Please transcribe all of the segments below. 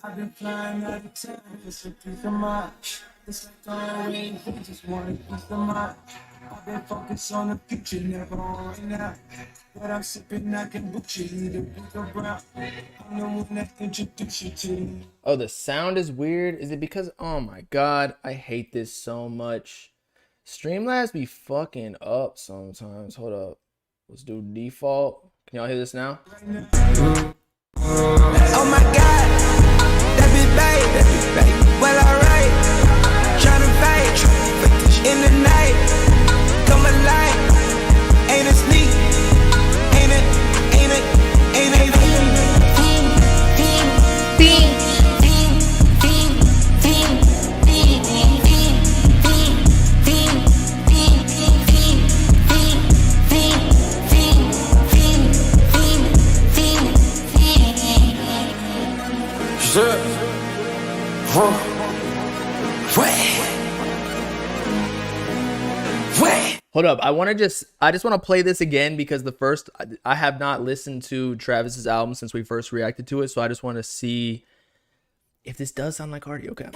I've been flying out of town for some peace of mind. It's like always, I just want a piece of mind. I've been focused on the future, never on right now. But I'm sipping that kombucha, need a bigger brown. I'm the one that introduced you to. Oh, the sound is weird. Is it because, oh my god, I hate this so much. Streamlabs be fucking up sometimes. Hold up. Let's do default. Can y'all hear this now? Oh my god, that bitch babe. Well, alright. Tryna fight in the night. Come alive. Ain't asleep. Ain't it. Hold up, I just want to play this again because I have not listened to Travis's album since we first reacted to it, so I just want to see if this does sound like Carti. Okay.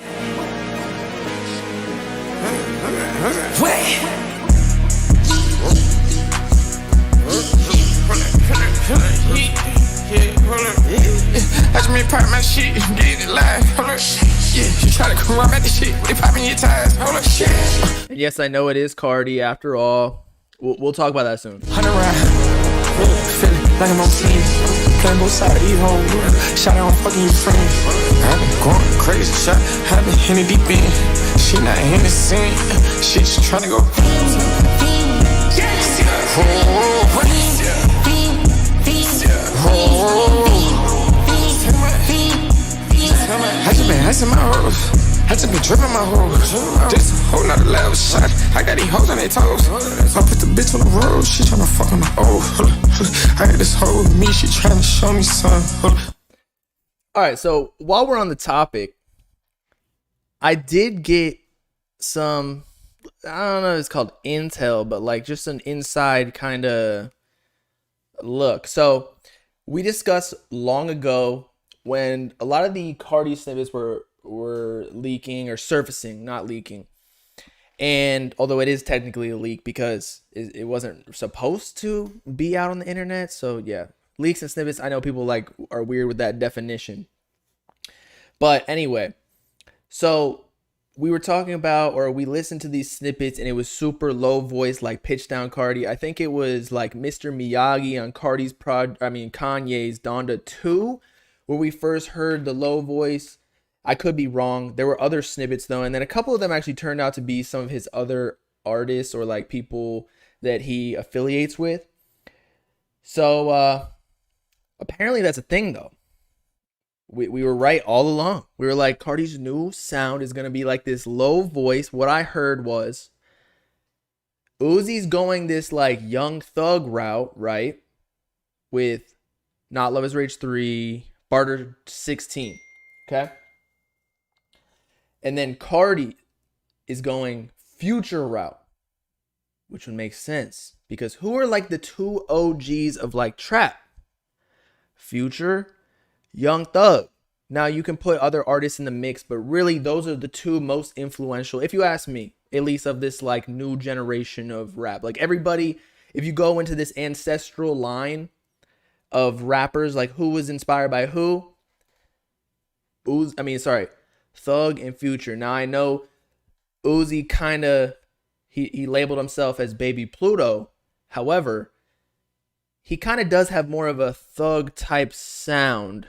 Watch me pop my shit, get it live. Hold up, yeah, you try to come around at the shit, they popping your tires. Hold up, shit. And yes, I know it is Carti after all. We'll talk about that soon. 100 round, feeling like I'm on team. Playing both sides of the whole world. Shot out on fucking your friends. I've been going crazy, shot. I've been in the deep end. She not in the scene. She just trying to go. I just been icing my hoes. I just been dripping my hoes. This whole nother level shot. I got these hoes on their toes. I put the bitch on the road. She tryna fuck on the old. I got this hoe with me. She tryna show me something. Alright, so while we're on the topic, I did get some, I don't know if it's called intel, but like just an inside kind of look. So we discussed long ago when a lot of the Carti snippets were leaking or surfacing, not leaking. And although it is technically a leak because it wasn't supposed to be out on the internet. So yeah, leaks and snippets, I know people like are weird with that definition. But anyway, so we were talking about, or we listened to these snippets and it was super low voice, like pitch down Carti. I think it was like Mr. Miyagi on Kanye's Donda 2, where we first heard the low voice. I could be wrong. There were other snippets though, and then a couple of them actually turned out to be some of his other artists or like people that he affiliates with. So apparently that's a thing though. We were right all along. We were like, Carti's new sound is going to be like this low voice. What I heard was Uzi's going this like Young Thug route, right? With Not Love Is Rage 3, Barter 16. Okay? And then Carti is going Future route, which would make sense because who are like the two OGs of like trap? Future, Young Thug. Now you can put other artists in the mix, but really those are the two most influential, if you ask me, at least of this like new generation of rap. Like everybody, if you go into this ancestral line of rappers, like who was inspired by who? Thug and Future. Now I know Uzi kind of, he labeled himself as Baby Pluto. However, he kind of does have more of a thug type sound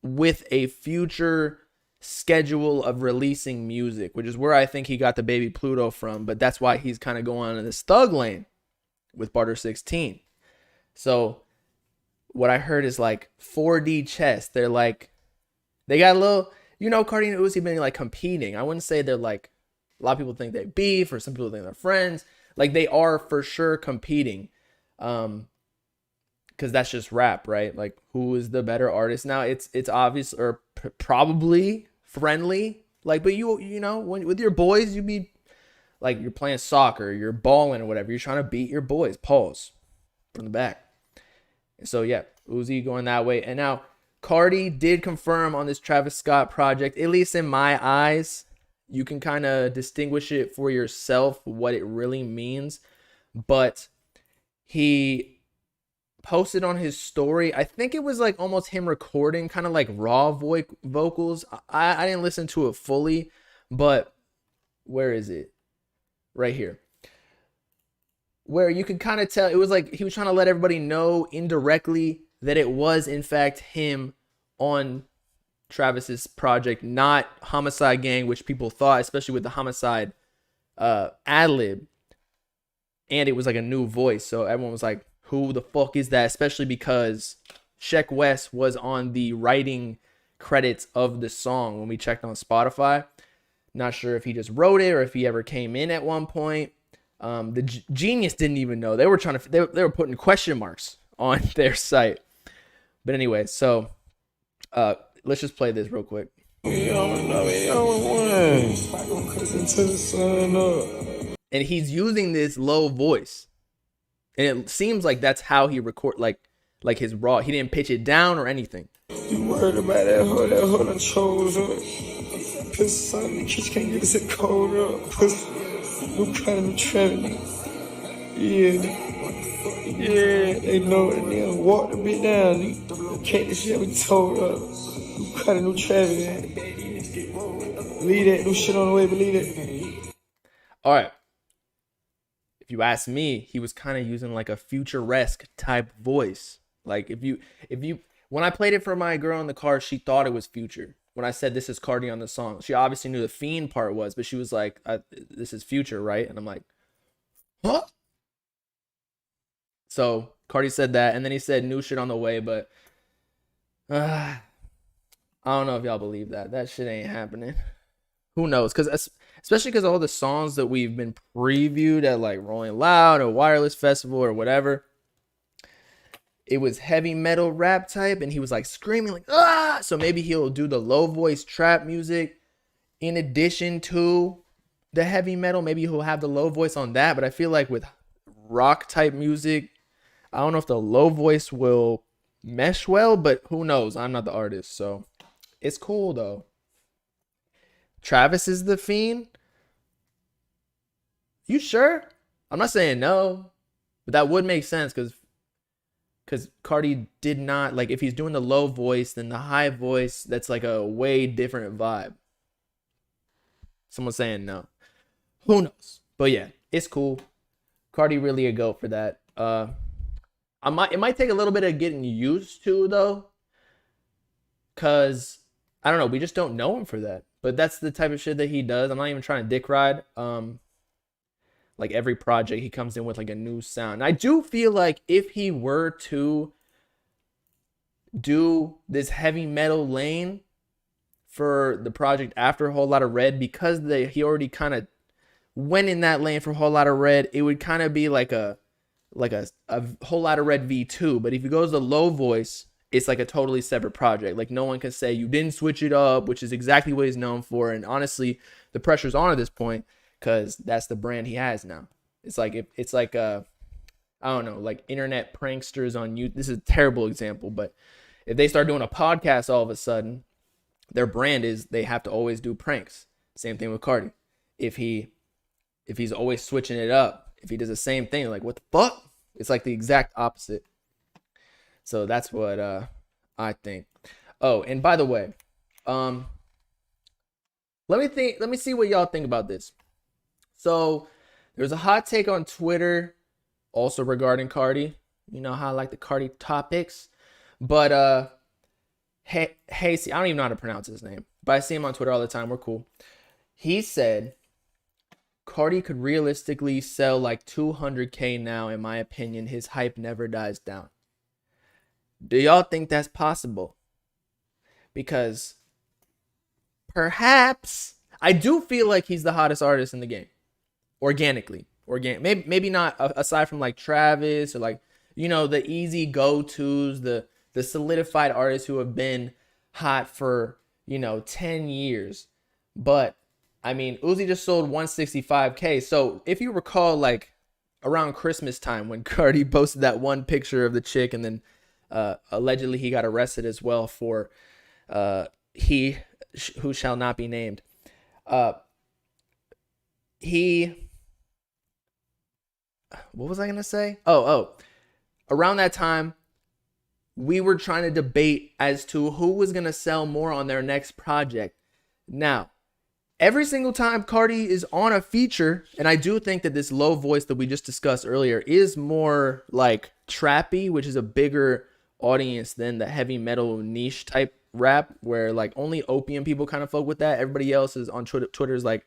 with a future schedule of releasing music, which is where I think he got the Baby Pluto from. But that's why he's kind of going on in this thug lane with Barter 16. So what I heard is like 4D chess. They're like, they got a little, Cardi and Uzi been like competing. I wouldn't say they're like, a lot of people think they beef or some people think they're friends. Like they are for sure competing. Because that's just rap, right? Like who is the better artist now? It's obvious or probably friendly. Like, but when with your boys, you be like you're playing soccer, you're balling or whatever. You're trying to beat your boys. Pause from the back. So yeah, Uzi going that way. And now Carti did confirm on this Travis Scott project, at least in my eyes, you can kind of distinguish it for yourself what it really means. But he posted on his story, I think it was like almost him recording kind of like raw vocals. I didn't listen to it fully, but where is it? Right here. Where you can kind of tell it was like he was trying to let everybody know indirectly that it was in fact him on Travis's project, not Homicide Gang, which people thought, especially with the Homicide ad-lib. And it was like a new voice, so everyone was like, who the fuck is that? Especially because Sheck West was on the writing credits of the song when we checked on Spotify. Not sure if he just wrote it or if he ever came in at one point. The Genius didn't even know. They were they were putting question marks on their site. But anyway, so let's just play this real quick. And he's using this low voice. And it seems like that's how he record like his raw. He didn't pitch it down or anything. You worried about that hoe done chose up. Cause son, the kids can't get us a cold up. Cause new kind of traveling. Yeah, they know it. They walked a bit down. They can't this shit we told up. New kind of new traveling. Leave that new shit on the way, believe it. All right. If you ask me, he was kind of using like a Futuresque type voice. Like if you when I played it for my girl in the car, she thought it was Future. When I said this is Carti on the song, she obviously knew the Fiend part was, but she was like, this is Future, right? And I'm like, huh? So Carti said that, and then he said new shit on the way, but I don't know if y'all believe that. That shit ain't happening. Who knows? Because especially because all the songs that we've been previewed at like Rolling Loud or Wireless Festival or whatever, it was heavy metal rap type, and he was like screaming like ah. So maybe he'll do the low voice trap music in addition to the heavy metal. Maybe he'll have the low voice on that. But I feel like with rock type music, I don't know if the low voice will mesh well. But who knows? I'm not the artist, so it's cool though. Travis is the Fiend? You sure? I'm not saying no, but that would make sense because Carti did not, like, if he's doing the low voice, then the high voice, that's like a way different vibe. Someone's saying no. Who knows? But yeah, it's cool. Carti really a goat for that. It might take a little bit of getting used to though, because I don't know, we just don't know him for that. But that's the type of shit that he does. I'm not even trying to dick ride. Like every project, he comes in with like a new sound. And I do feel like if he were to do this heavy metal lane for the project after A Whole Lot of Red, because he already kind of went in that lane for A Whole Lot of Red, it would kind of be like a Whole Lot of Red V2. But if he goes the low voice, it's like a totally separate project. Like no one can say you didn't switch it up, which is exactly what he's known for. And honestly, the pressure's on at this point because that's the brand he has now. It's like I don't know, like internet pranksters on YouTube. This is a terrible example, but if they start doing a podcast all of a sudden, their brand is they have to always do pranks. Same thing with Carti. If he's always switching it up, if he does the same thing, like what the fuck? It's like the exact opposite. So that's what I think. Oh, and by the way, let me see what y'all think about this. So there's a hot take on Twitter also regarding Carti. You know how I like the Carti topics. But hey, I don't even know how to pronounce his name, but I see him on Twitter all the time. We're cool. He said Carti could realistically sell like 200K now, in my opinion. His hype never dies down. Do y'all think that's possible? Because perhaps I do feel like he's the hottest artist in the game. Organically. Maybe not aside from like Travis or like, you know, the easy go-tos, the solidified artists who have been hot for, you know, 10 years. But I mean, Uzi just sold 165K. So if you recall, like around Christmas time when Carti posted that one picture of the chick, and then allegedly he got arrested as well for he who shall not be named. What was I gonna say? Around that time, we were trying to debate as to who was gonna sell more on their next project. Now, every single time Carti is on a feature, and I do think that this low voice that we just discussed earlier is more like trappy, which is a bigger audience than the heavy metal niche type rap, where like only opium people kind of fuck with that. Everybody else is on Twitter is like,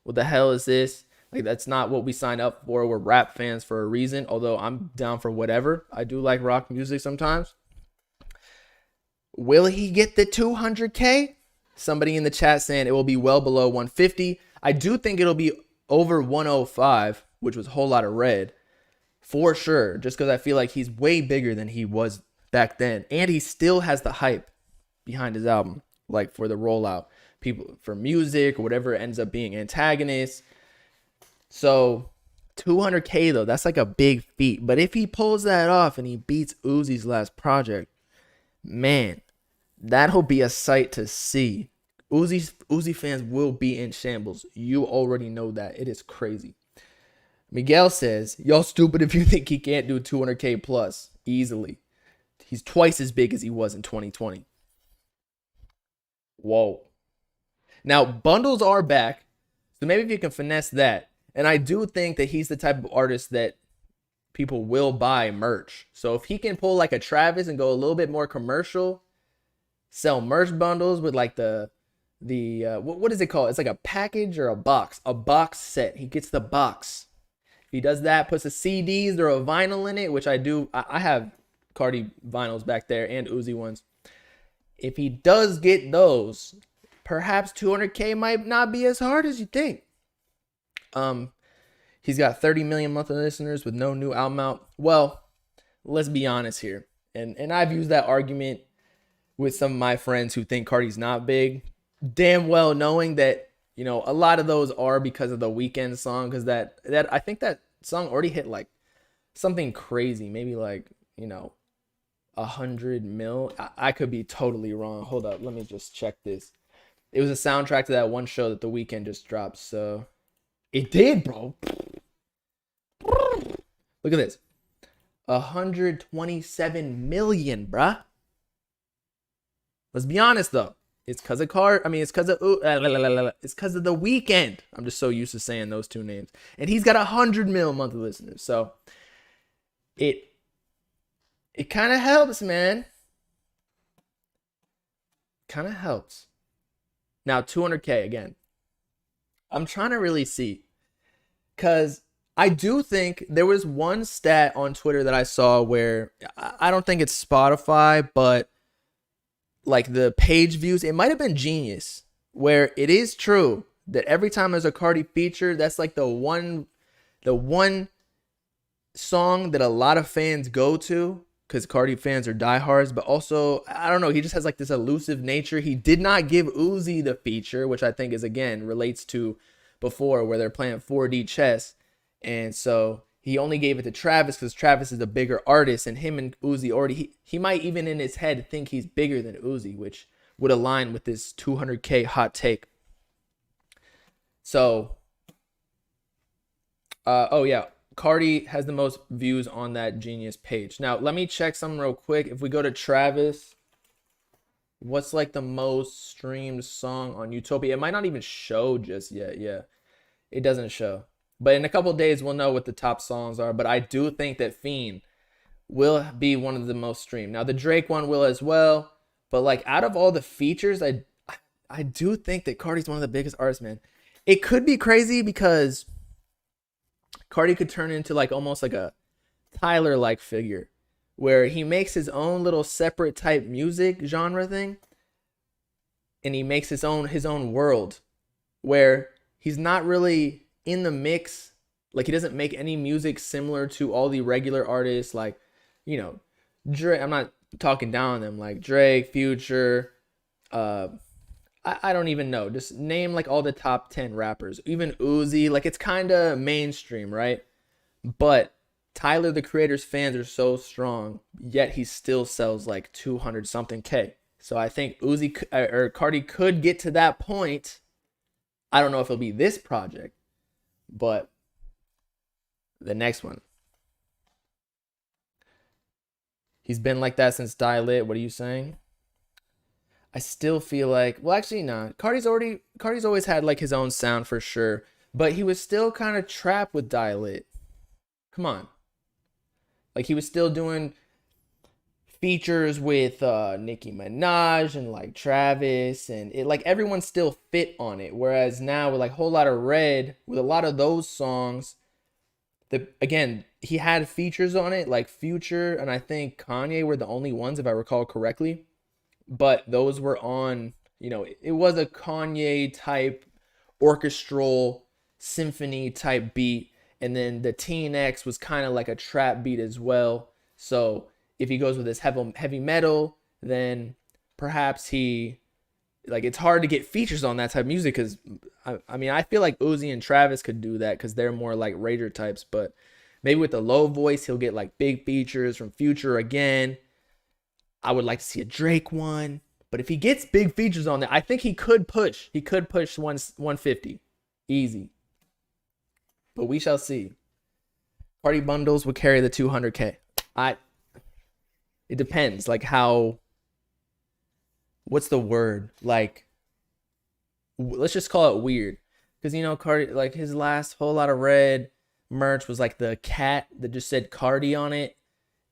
what the hell is this? Like, that's not what we signed up for. We're rap fans for a reason, although I'm down for whatever. I do like rock music sometimes. Will he get the 200K? Somebody in the chat saying it will be well below 150. I do think it'll be over 105, which was a whole lot of red, for sure, just because I feel like he's way bigger than he was back then. And he still has the hype behind his album, like for the rollout, people for music or whatever it ends up being, antagonists. So 200K though, that's like a big feat. But if he pulls that off and he beats Uzi's last project, man, that'll be a sight to see. Uzi fans will be in shambles. You already know that. It is crazy. Miguel says, y'all stupid if you think he can't do 200K plus easily. He's twice as big as he was in 2020. Whoa. Now, bundles are back. So maybe if you can finesse that. And I do think that he's the type of artist that people will buy merch. So if he can pull like a Travis and go a little bit more commercial, sell merch bundles with like the what is it called? It's like a package or a box set. He gets the box. If he does that, puts the CDs or a vinyl in it, which I do. I have Carti vinyls back there and Uzi ones. If he does get those, perhaps 200K might not be as hard as you think. He's got 30 million monthly listeners with no new album out. Well, let's be honest here. And I've used that argument with some of my friends who think Carti's not big, damn well knowing that, you know, a lot of those are because of the Weeknd song, because that I think that song already hit like something crazy, maybe like, you know, 100 mil. I could be totally wrong. Hold up, let me just check this. It was a soundtrack to that one show that the Weeknd just dropped, so it did, bro. Look at this. 127 million, bruh. Let's be honest though. It's because of it's because of the Weeknd. I'm just so used to saying those two names. And he's got 100 mil monthly listeners. So it kind of helps, man. Kind of helps. Now 200K again. I'm trying to really see, because I do think there was one stat on Twitter that I saw where I don't think it's Spotify, but like the page views, it might have been Genius, where it is true that every time there's a Carti feature, that's like the one song that a lot of fans go to, because Carti fans are diehards. But also, I don't know, he just has like this elusive nature. He did not give Uzi the feature, which I think is, again, relates to before where they're playing 4D chess. And so he only gave it to Travis because Travis is a bigger artist, and him and Uzi already, he might even in his head think he's bigger than Uzi, which would align with this 200K hot take. So, oh yeah, Carti has the most views on that Genius page. Now, let me check something real quick. If we go to Travis, what's like the most streamed song on Utopia? It might not even show just yet. Yeah, it doesn't show. But in a couple of days, we'll know what the top songs are. But I do think that Fiend will be one of the most streamed. Now, the Drake one will as well. But like out of all the features, I do think that Carti's one of the biggest artists, man. It could be crazy because Carti could turn into like almost like a Tyler-like figure where he makes his own little separate type music genre thing, and he makes his own world where he's not really in the mix. Like, he doesn't make any music similar to all the regular artists, like, you know, Drake. I'm not talking down on them, like Drake, Future, I don't even know. Just name like all the top 10 rappers. Even Uzi, like, it's kind of mainstream, right? But Tyler, the Creator's fans are so strong, yet he still sells like 200 something K. So I think Carti could get to that point. I don't know if it'll be this project, but the next one. He's been like that since Die Lit. What are you saying? I still feel like, well, actually, not. Carti's always had like his own sound for sure, but he was still kind of trapped with Die Lit. Come on. Like, he was still doing features with Nicki Minaj and like Travis, and it like everyone still fit on it. Whereas now with like Whole Lotta Red, with a lot of those songs, again, he had features on it like Future and I think Kanye were the only ones, if I recall correctly. But those were on, you know, it was a Kanye type orchestral symphony type beat. And then the Teen X was kind of like a trap beat as well. So if he goes with this heavy metal, then perhaps it's hard to get features on that type of music. Because, I mean, I feel like Uzi and Travis could do that because they're more like rager types. But maybe with the low voice, he'll get like big features from Future again. I would like to see a Drake one. But if he gets big features on that, I think he could push. He could push 150. Easy. But we shall see. Party bundles would carry the 200K. It depends. Like how, what's the word? Like, let's just call it weird. Because, you know, Carti, like his last Whole Lotta Red merch was like the cat that just said Carti on it.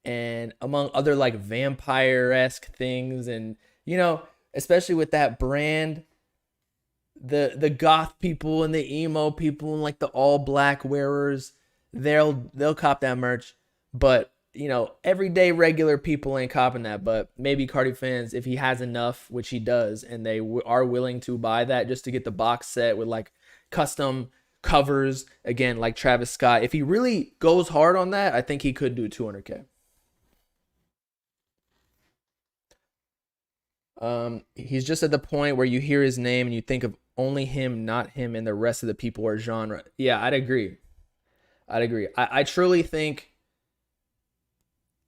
And among other like vampire-esque things. And, you know, especially with that brand, the goth people and the emo people and like the all black wearers, they'll cop that merch. But, you know, everyday regular people ain't copping that. But maybe Carti fans, if he has enough, which he does, and they are willing to buy that just to get the box set with like custom covers, again, like Travis Scott, if he really goes hard on that, I think he could do 200K. He's just at the point where you hear his name and you think of only him, not him, and the rest of the people or genre. Yeah, I'd agree. I truly think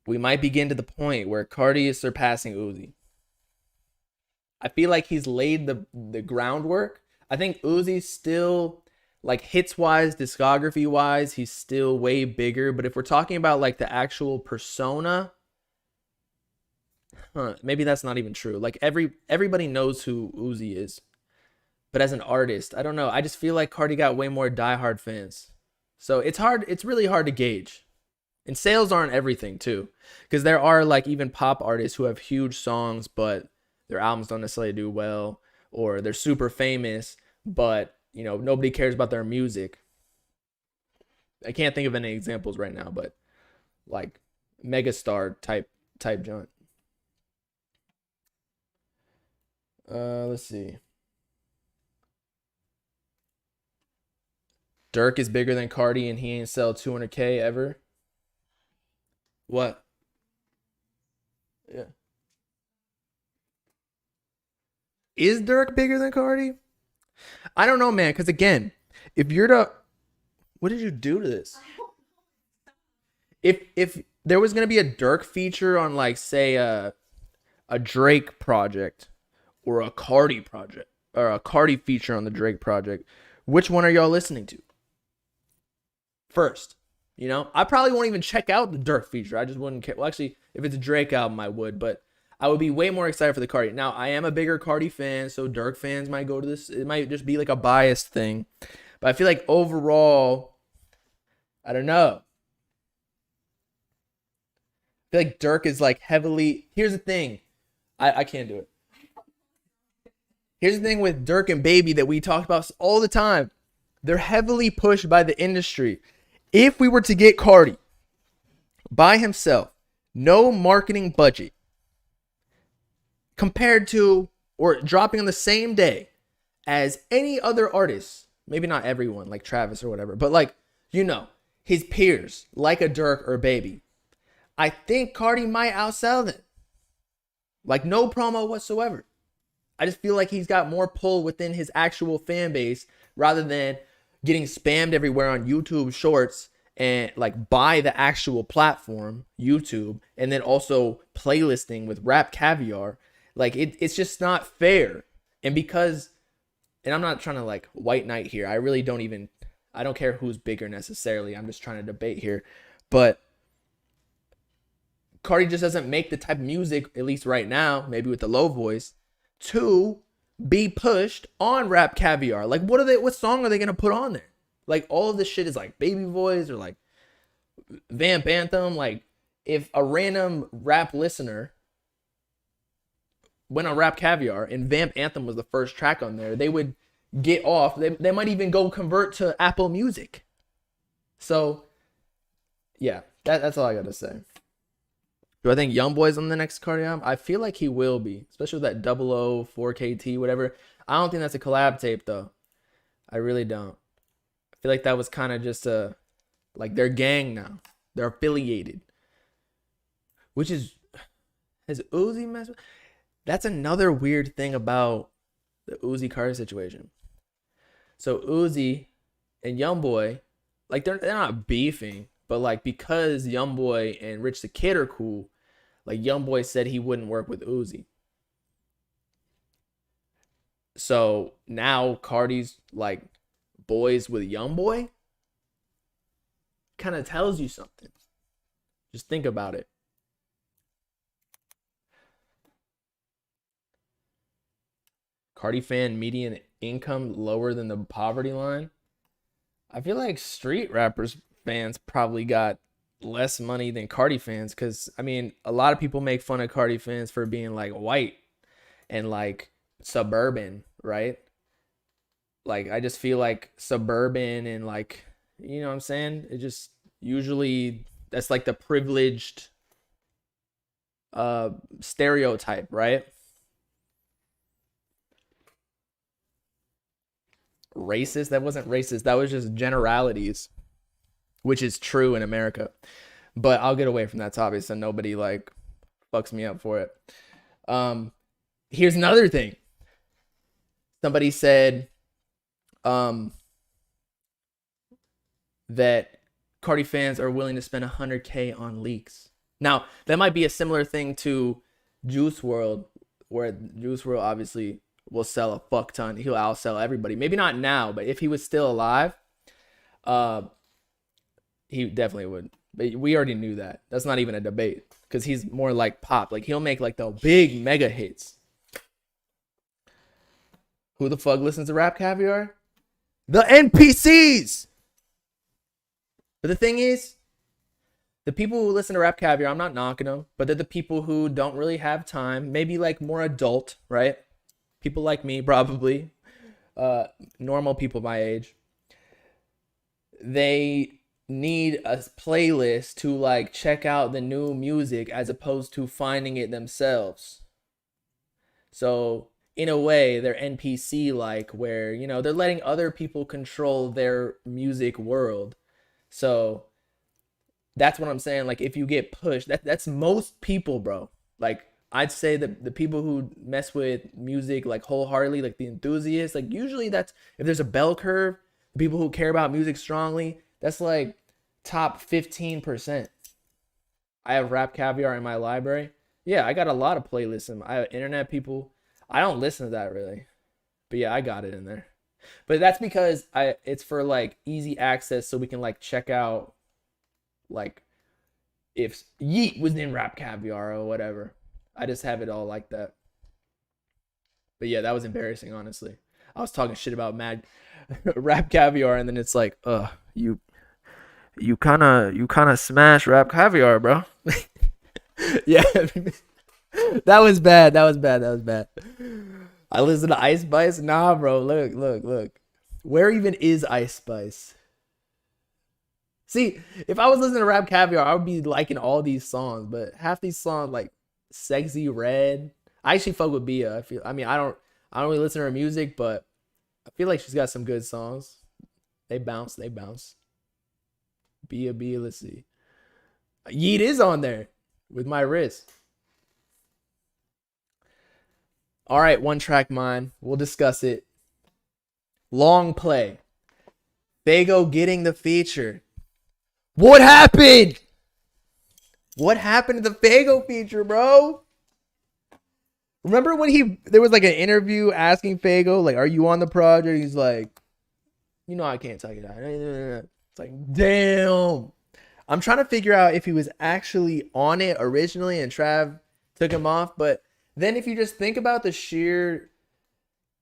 we might be getting to the point where Carti is surpassing Uzi. I feel like he's laid the groundwork. I think Uzi's still, like, hits-wise, discography-wise, he's still way bigger. But if we're talking about, like, the actual persona, maybe that's not even true. Like, everybody knows who Uzi is. But as an artist, I don't know. I just feel like Carti got way more diehard fans. So it's really hard to gauge. And sales aren't everything too. Because there are like even pop artists who have huge songs, but their albums don't necessarily do well. Or they're super famous, but, you know, nobody cares about their music. I can't think of any examples right now, but like megastar type joint. Let's see. Dirk is bigger than Carti and he ain't sell 200K ever. What? Yeah. Is Dirk bigger than Carti? I don't know, man. Because again, if you're to, what did you do to this? If there was gonna be a Dirk feature on like say a Drake project or a Carti project or a Carti feature on the Drake project, which one are y'all listening to first? You know, I probably won't even check out the Dirk feature. I just wouldn't care. Well, actually, if it's a Drake album, I would, but I would be way more excited for the Carti. Now, I am a bigger Carti fan, so Dirk fans might go to this. It might just be like a biased thing. But I feel like overall, I don't know. I feel like Dirk is like heavily. Here's the thing. I can't do it. Here's the thing with Dirk and Baby that we talk about all the time. They're heavily pushed by the industry. If we were to get Carti by himself, no marketing budget, compared to or dropping on the same day as any other artist, maybe not everyone like Travis or whatever, but like, you know, his peers like a Dirk or Baby, I think Carti might outsell them. Like no promo whatsoever. I just feel like he's got more pull within his actual fan base rather than getting spammed everywhere on YouTube Shorts and like by the actual platform, YouTube, and then also playlisting with Rap Caviar. Like it's just not fair. And because, and I'm not trying to like white knight here. I really I don't care who's bigger necessarily. I'm just trying to debate here. But Carti just doesn't make the type of music, at least right now, maybe with the low voice, to be pushed on Rap Caviar. Like what song are they gonna put on there? Like all of this shit is like Baby Voice or like Vamp Anthem. Like if a random rap listener went on Rap Caviar and Vamp Anthem was the first track on there, they would get off. They might even go convert to Apple Music. So yeah, that's all I gotta say. Do I think YoungBoy's on the next Carti album? I feel like he will be, especially with that 00 4KT, whatever. I don't think that's a collab tape though. I really don't. I feel like that was kind of just like their gang now. They're affiliated. Which is, has Uzi messed with? That's another weird thing about the Uzi Carti situation. So Uzi and YoungBoy, like they're not beefing, but like because YoungBoy and Rich the Kid are cool, like YoungBoy said he wouldn't work with Uzi. So now Carti's like boys with YoungBoy kind of tells you something. Just think about it. Carti fan median income lower than the poverty line. I feel like street rappers fans probably got less money than Carti fans, because I mean a lot of people make fun of Carti fans for being like white and like suburban, right? Like I just feel like suburban and like, you know what I'm saying, it just usually that's like the privileged stereotype, right? Racist? That wasn't racist, that was just generalities, which is true in America. But I'll get away from that topic so nobody like fucks me up for it. Here's another thing. Somebody said that Carti fans are willing to spend $100K on leaks. Now, that might be a similar thing to Juice WRLD, where Juice WRLD obviously will sell a fuck ton. He'll outsell everybody. Maybe not now, but if he was still alive, he definitely would. But we already knew that. That's not even a debate, because he's more like Pop. Like he'll make like the big mega hits. Who the fuck listens to Rap Caviar? The NPCs. But the thing is, the people who listen to Rap Caviar, I'm not knocking them, but they're the people who don't really have time. Maybe like more adult, right? People like me, probably. Normal people my age. They need a playlist to like check out the new music as opposed to finding it themselves. So in a way, they're NPC like, where, you know, they're letting other people control their music world. So that's what I'm saying. Like if you get pushed, that's most people, bro. Like I'd say that the people who mess with music like wholeheartedly, like the enthusiasts, like usually that's, if there's a bell curve, the people who care about music strongly, that's like top 15%. I have Rap Caviar in my library. Yeah, I got a lot of playlists. I have internet people. I don't listen to that really, but yeah, I got it in there. But that's because it's for like easy access, so we can like check out like if Yeet was in Rap Caviar or whatever. I just have it all like that. But yeah, that was embarrassing, honestly. I was talking shit about mad Rap Caviar, and then it's like, you kind of smash Rap Caviar, bro. Yeah. That was bad. I listen to Ice Spice. Nah, bro. Look. Where even is Ice Spice? See, if I was listening to Rap Caviar, I would be liking all these songs, but half these songs like Sexy Red. I actually fuck with Bia. I don't really listen to her music, but I feel like she's got some good songs. They bounce. Bia, let's see. Yeet is on there with My Wrist. All right, One Track Mind. We'll discuss it. Long play. Faygo getting the feature. What happened? What happened to the Faygo feature, bro? Remember when there was like an interview asking Faygo, like, are you on the project? He's like, you know, I can't tell you that. It's like, damn. I'm trying to figure out if he was actually on it originally and Trav took him off. But then if you just think about the sheer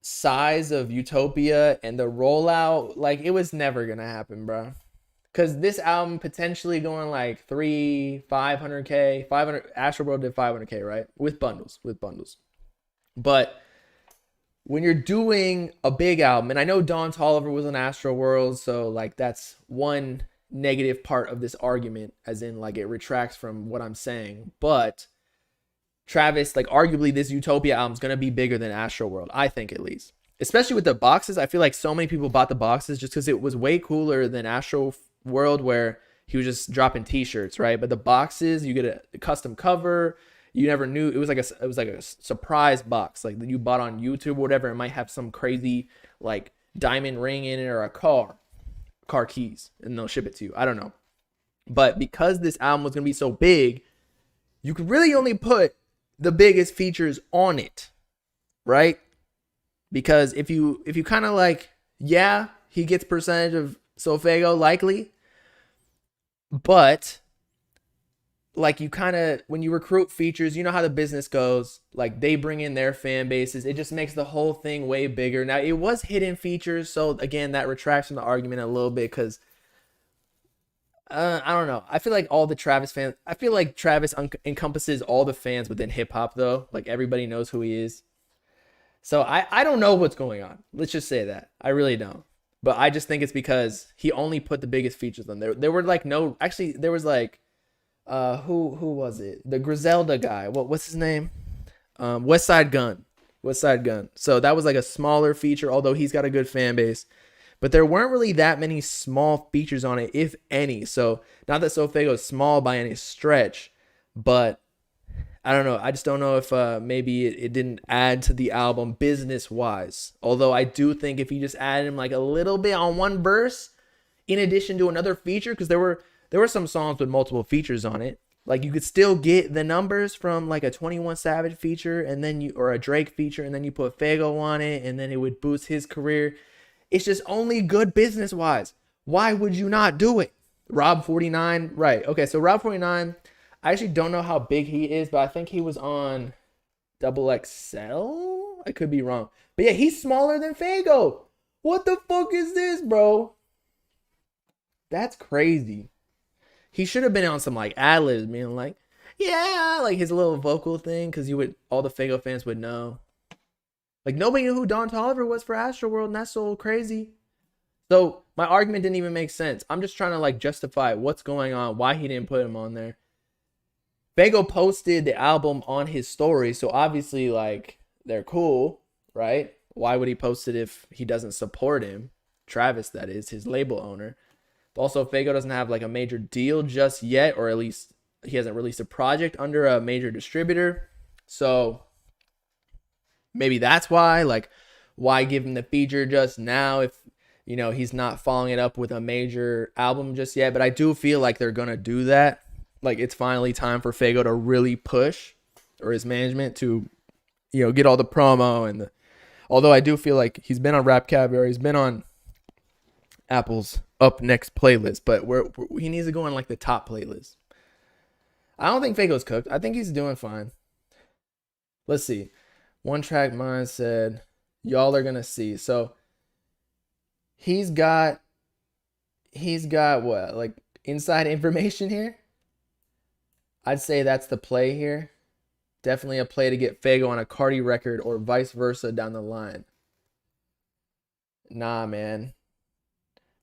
size of Utopia and the rollout, like, it was never going to happen, bro. Because this album potentially going like 500K, 500. Astroworld did 500K, right? With bundles. But when you're doing a big album, and I know Don Toliver was on Astroworld, so like that's one negative part of this argument, as in like it retracts from what I'm saying. But Travis, like arguably this Utopia album is going to be bigger than Astroworld, I think at least. Especially with the boxes. I feel like so many people bought the boxes just because it was way cooler than Astroworld, where he was just dropping t-shirts, right? But the boxes, you get a custom cover. You never knew. It was like a surprise box, like that you bought on YouTube or whatever. It might have some crazy like diamond ring in it or a car keys, and they'll ship it to you. I don't know. But because this album was gonna be so big, you could really only put the biggest features on it, right? Because if you kind of like, yeah, he gets percentage of SoFaygo likely, but like you kind of, when you recruit features, you know how the business goes. Like they bring in their fan bases. It just makes the whole thing way bigger. Now it was hidden features. So again, that retracts from the argument a little bit because I don't know. I feel like all the Travis fans, I feel like Travis encompasses all the fans within hip hop though. Like everybody knows who he is. So I don't know what's going on. Let's just say that. I really don't. But I just think it's because he only put the biggest features on there. There were like no, actually there was like, who was it? The Griselda guy. What's his name? West Side Gun. So that was like a smaller feature, although he's got a good fan base. But there weren't really that many small features on it, if any. So not that SoFaygo is small by any stretch, but I don't know. I just don't know if maybe it didn't add to the album business-wise. Although I do think if you just added him like a little bit on one verse, in addition to another feature, because there were some songs with multiple features on it. Like you could still get the numbers from like a 21 Savage feature and then or a Drake feature, and then you put Faygo on it, and then it would boost his career. It's just only good business wise. Why would you not do it? Rob 49, right? Okay, so Rob 49, I actually don't know how big he is, but I think he was on Double XL. I could be wrong, but yeah, he's smaller than Faygo. What the fuck is this, bro? That's crazy. He should have been on some like ad-libs, being like, yeah, like his little vocal thing, because all the Faygo fans would know. Like nobody knew who Don Toliver was for Astroworld, and that's so crazy. So my argument didn't even make sense. I'm just trying to like justify what's going on, why he didn't put him on there. Faygo posted the album on his story, so obviously like they're cool, right? Why would he post it if he doesn't support him? Travis, that is, his label owner. Also, Faygo doesn't have like a major deal just yet, or at least he hasn't released a project under a major distributor. So maybe that's why, like, why give him the feature just now if, you know, he's not following it up with a major album just yet. But I do feel like they're going to do that. Like, it's finally time for Faygo to really push, or his management to, you know, get all the promo and the, although I do feel like he's been on Rap Caviar, he's been on Apple's Up Next playlist, but he needs to go on like the top playlist. I don't think Faygo's cooked. I think he's doing fine. Let's see. One Track Mind said, y'all are gonna see. So he's got what, like inside information here? I'd say that's the play here. Definitely a play to get Faygo on a Carti record or vice versa down the line. Nah, man.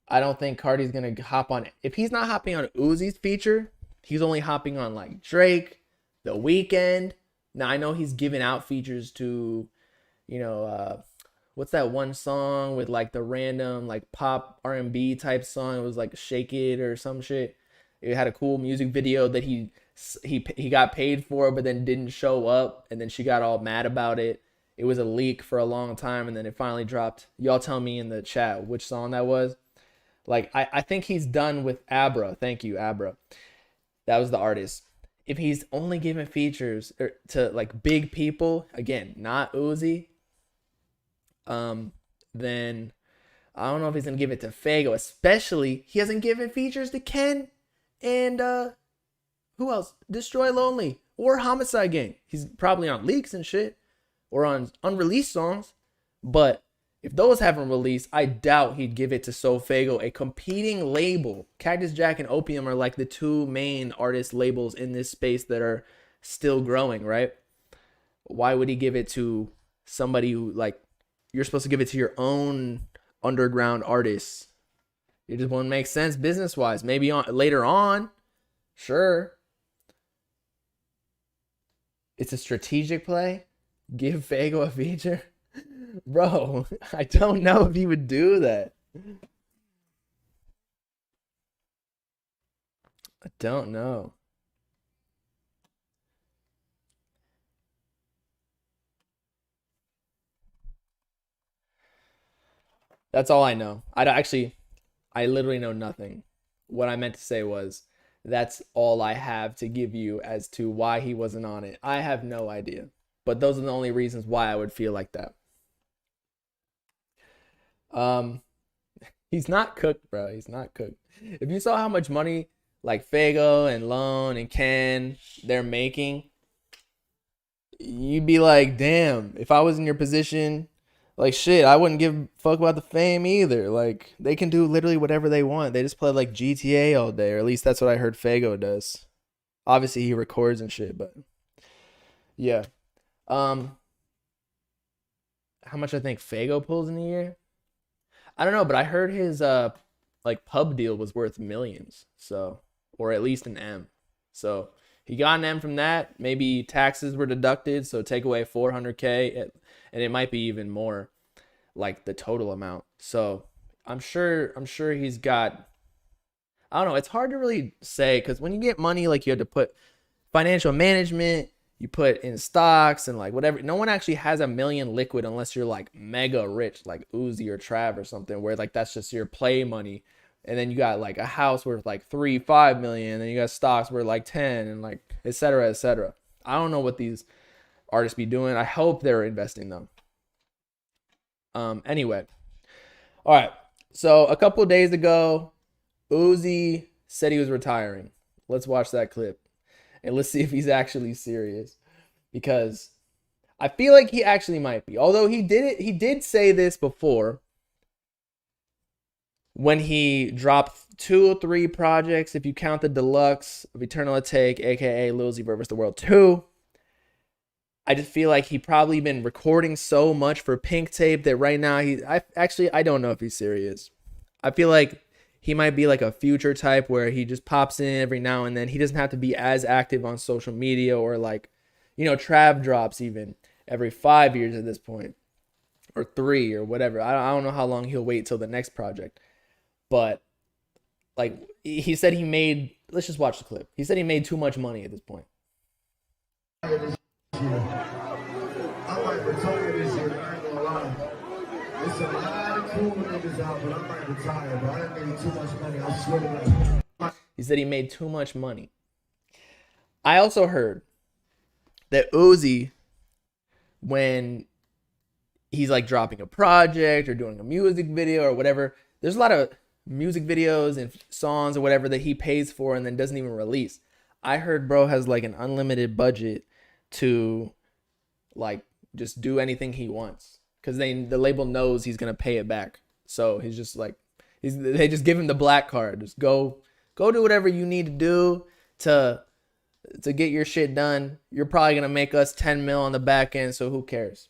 I don't think Carti's gonna hop on. If he's not hopping on Uzi's feature, he's only hopping on like Drake, The Weeknd. Now I know he's giving out features to, what's that one song with like the random like pop R&B type song? It was like Shake It or some shit. It had a cool music video that he got paid for, but then didn't show up, and then she got all mad about it. It was a leak for a long time, and then it finally dropped. Y'all tell me in the chat which song that was. Like, I think he's done with Abra. Thank you, Abra. That was the artist. If he's only giving features to like big people, again, not Uzi, then I don't know if he's gonna give it to Faygo. Especially, he hasn't given features to Ken and who else? Destroy Lonely or Homicide Gang. He's probably on leaks and shit or on unreleased songs, but if those haven't released, I doubt he'd give it to SoFaygo, a competing label. Cactus Jack and Opium are like the two main artist labels in this space that are still growing, right? Why would he give it to somebody who, like, you're supposed to give it to your own underground artists? It just won't make sense business-wise. Maybe later on, sure. It's a strategic play. Give Faygo a feature. Bro, I don't know if he would do that. I don't know. That's all I know. I literally know nothing. What I meant to say was, that's all I have to give you as to why he wasn't on it. I have no idea. But those are the only reasons why I would feel like that. He's not cooked, bro. He's not cooked. If you saw how much money like Faygo and Lone and Ken they're making, you'd be like, damn, if I was in your position, like shit, I wouldn't give a fuck about the fame either. Like, they can do literally whatever they want. They just play like GTA all day, or at least that's what I heard Faygo does. Obviously he records and shit, but yeah. How much I think Faygo pulls in a year? I don't know, but I heard his like pub deal was worth millions. So, or at least an M. So he got an M from that. Maybe taxes were deducted, so take away 400K, and it might be even more, like the total amount. So I'm sure he's got. I don't know. It's hard to really say because when you get money, like you have to put financial management. You put in stocks and like whatever. No one actually has $1 million liquid unless you're like mega rich, like Uzi or Trav or something, where like that's just your play money. And then you got like a house worth like 3-5 million, and then you got stocks worth like 10, and like et cetera, et cetera. I don't know what these artists be doing. I hope they're investing them. Anyway. All right. So a couple of days ago, Uzi said he was retiring. Let's watch that clip. And let's see if he's actually serious, because I feel like he actually might be. Although he did say this before when he dropped 2 or 3 projects, if you count the deluxe of Eternal Take, aka Lil Uzi vs. the World 2. I just feel like he probably been recording so much for Pink Tape that right now I don't know if he's serious. I feel like he might be like a Future type where he just pops in every now and then. He doesn't have to be as active on social media, or like, Trav drops even every 5 years at this point, or 3 or whatever. I don't know how long he'll wait till the next project. But like he said let's just watch the clip. He said he made too much money at this point. I might retire this year, I ain't gonna lie. There's a lot of cool niggas out, but I might retire, but I made too much money, I swear to God. He said he made too much money. I also heard that Uzi, when he's like dropping a project or doing a music video or whatever, there's a lot of music videos and songs or whatever that he pays for and then doesn't even release. I heard bro has like an unlimited budget to like just do anything he wants, because the label knows he's gonna pay it back. So he's just like, they just give him the black card. Just go do whatever you need to do to get your shit done. You're probably gonna make us 10 mil on the back end, so who cares?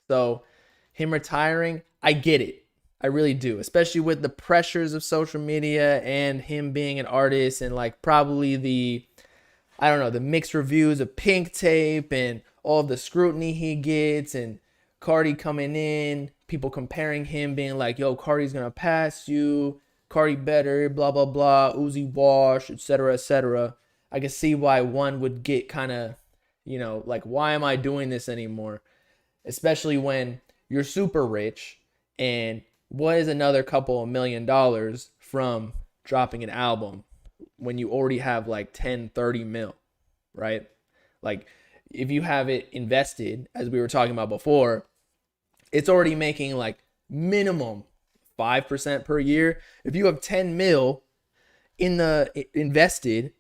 So him retiring, I get it. I really do, especially with the pressures of social media and him being an artist and like probably I don't know, the mixed reviews of Pink Tape and all of the scrutiny he gets and Carti coming in, people comparing him being like, yo, Carti's going to pass you, Carti better, blah, blah, blah, Uzi wash, etc., etc. I can see why one would get kind of, like, why am I doing this anymore? Especially when you're super rich and what is another couple of $1,000,000 from dropping an album when you already have like 10, 30 mil, right? Like if you have it invested, as we were talking about before, it's already making like minimum 5% per year. If you have 10 mil in the invested,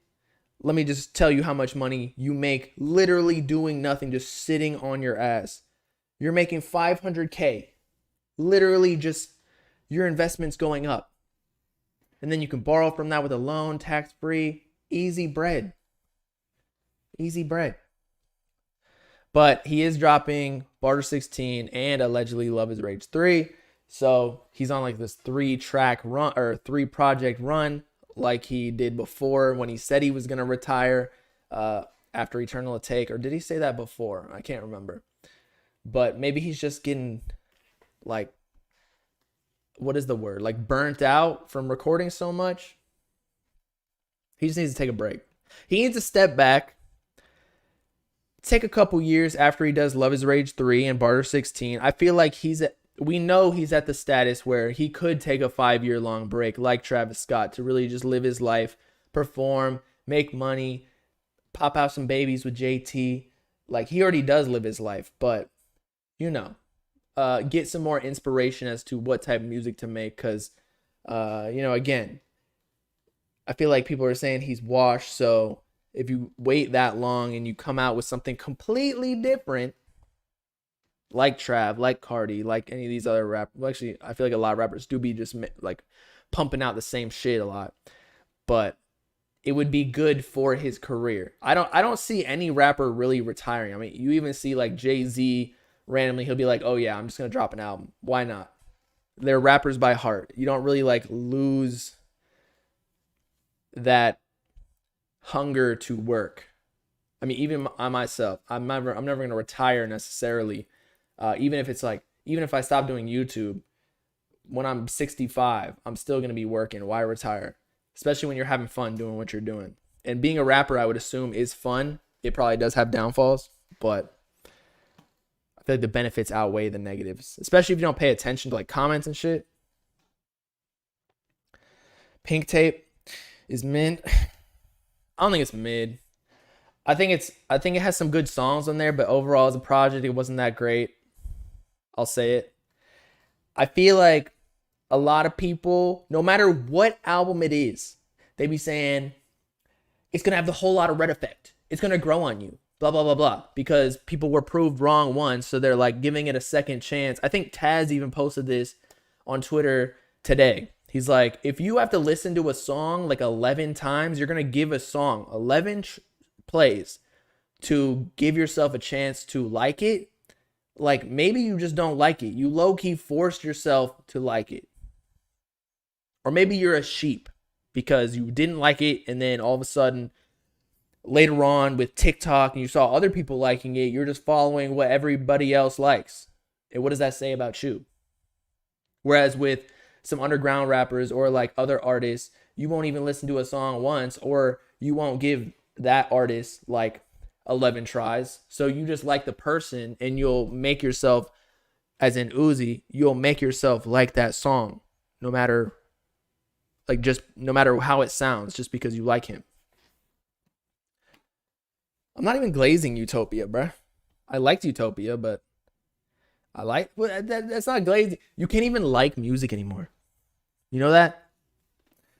let me just tell you how much money you make literally doing nothing, just sitting on your ass. You're making $500K, literally just your investment's going up. And then you can borrow from that with a loan, tax-free, easy bread. Easy bread. But he is dropping Barter 16 and allegedly Love is Rage 3. So he's on like this 3-track run or 3-project run like he did before when he said he was going to retire after Eternal Take. Or did he say that before? I can't remember. But maybe he's just getting like, what is the word? Like burnt out from recording so much. He just needs to take a break. He needs to step back, take a couple years after he does Love is Rage 3 and Barter 16. I feel like we know he's at the status where he could take a 5-year long break like Travis Scott to really just live his life, perform, make money, pop out some babies with JT. Like he already does live his life, but get some more inspiration as to what type of music to make. Because, again, I feel like people are saying he's washed. So if you wait that long and you come out with something completely different, like Trav, like Carti, like any of these other rappers, well, actually, I feel like a lot of rappers do be just like pumping out the same shit a lot. But it would be good for his career. I don't see any rapper really retiring. I mean, you even see like Jay-Z randomly, he'll be like, oh yeah, I'm just going to drop an album. Why not? They're rappers by heart. You don't really like lose that hunger to work. I mean, even I myself, I'm never going to retire necessarily. Even if I stop doing YouTube, when I'm 65, I'm still going to be working. Why retire? Especially when you're having fun doing what you're doing. And being a rapper, I would assume, is fun. It probably does have downfalls, but I feel like the benefits outweigh the negatives, especially if you don't pay attention to like comments and shit. Pink Tape is mid. I don't think it's mid. I think it has some good songs on there, but overall as a project, it wasn't that great. I'll say it. I feel like a lot of people, no matter what album it is, they be saying it's gonna have the whole lot of red effect. It's gonna grow on you. Blah, blah, blah, blah. Because people were proved wrong once, so they're like giving it a second chance. I think Taz even posted this on Twitter today. He's like, if you have to listen to a song like 11 times, you're going to give a song 11 plays to give yourself a chance to like it. Like maybe you just don't like it. You low-key forced yourself to like it. Or maybe you're a sheep because you didn't like it and then all of a sudden later on with TikTok and you saw other people liking it, you're just following what everybody else likes. And what does that say about you? Whereas with some underground rappers or like other artists, you won't even listen to a song once, or you won't give that artist like 11 tries. So you just like the person and you'll make yourself, as in Uzi, you'll make yourself like that song no matter how it sounds, just because you like him. I'm not even glazing Utopia, bruh. I liked Utopia, but that's not glazing. You can't even like music anymore. You know that?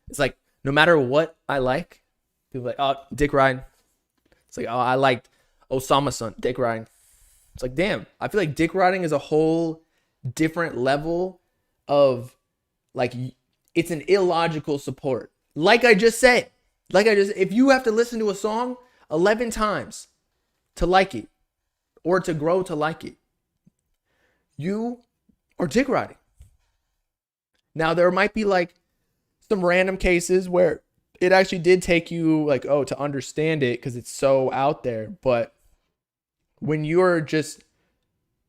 It's like, no matter what I like, people are like, oh, Dick Ryan. It's like, oh, I liked Osama's son, Dick Ryan. It's like, damn, I feel like dick riding is a whole different level of, like, it's an illogical support. Like I just said, if you have to listen to a song 11 times to like it or to grow to like it, you are dick riding. Now there might be like some random cases where it actually did take you like, oh, to understand it because it's so out there. But when you're just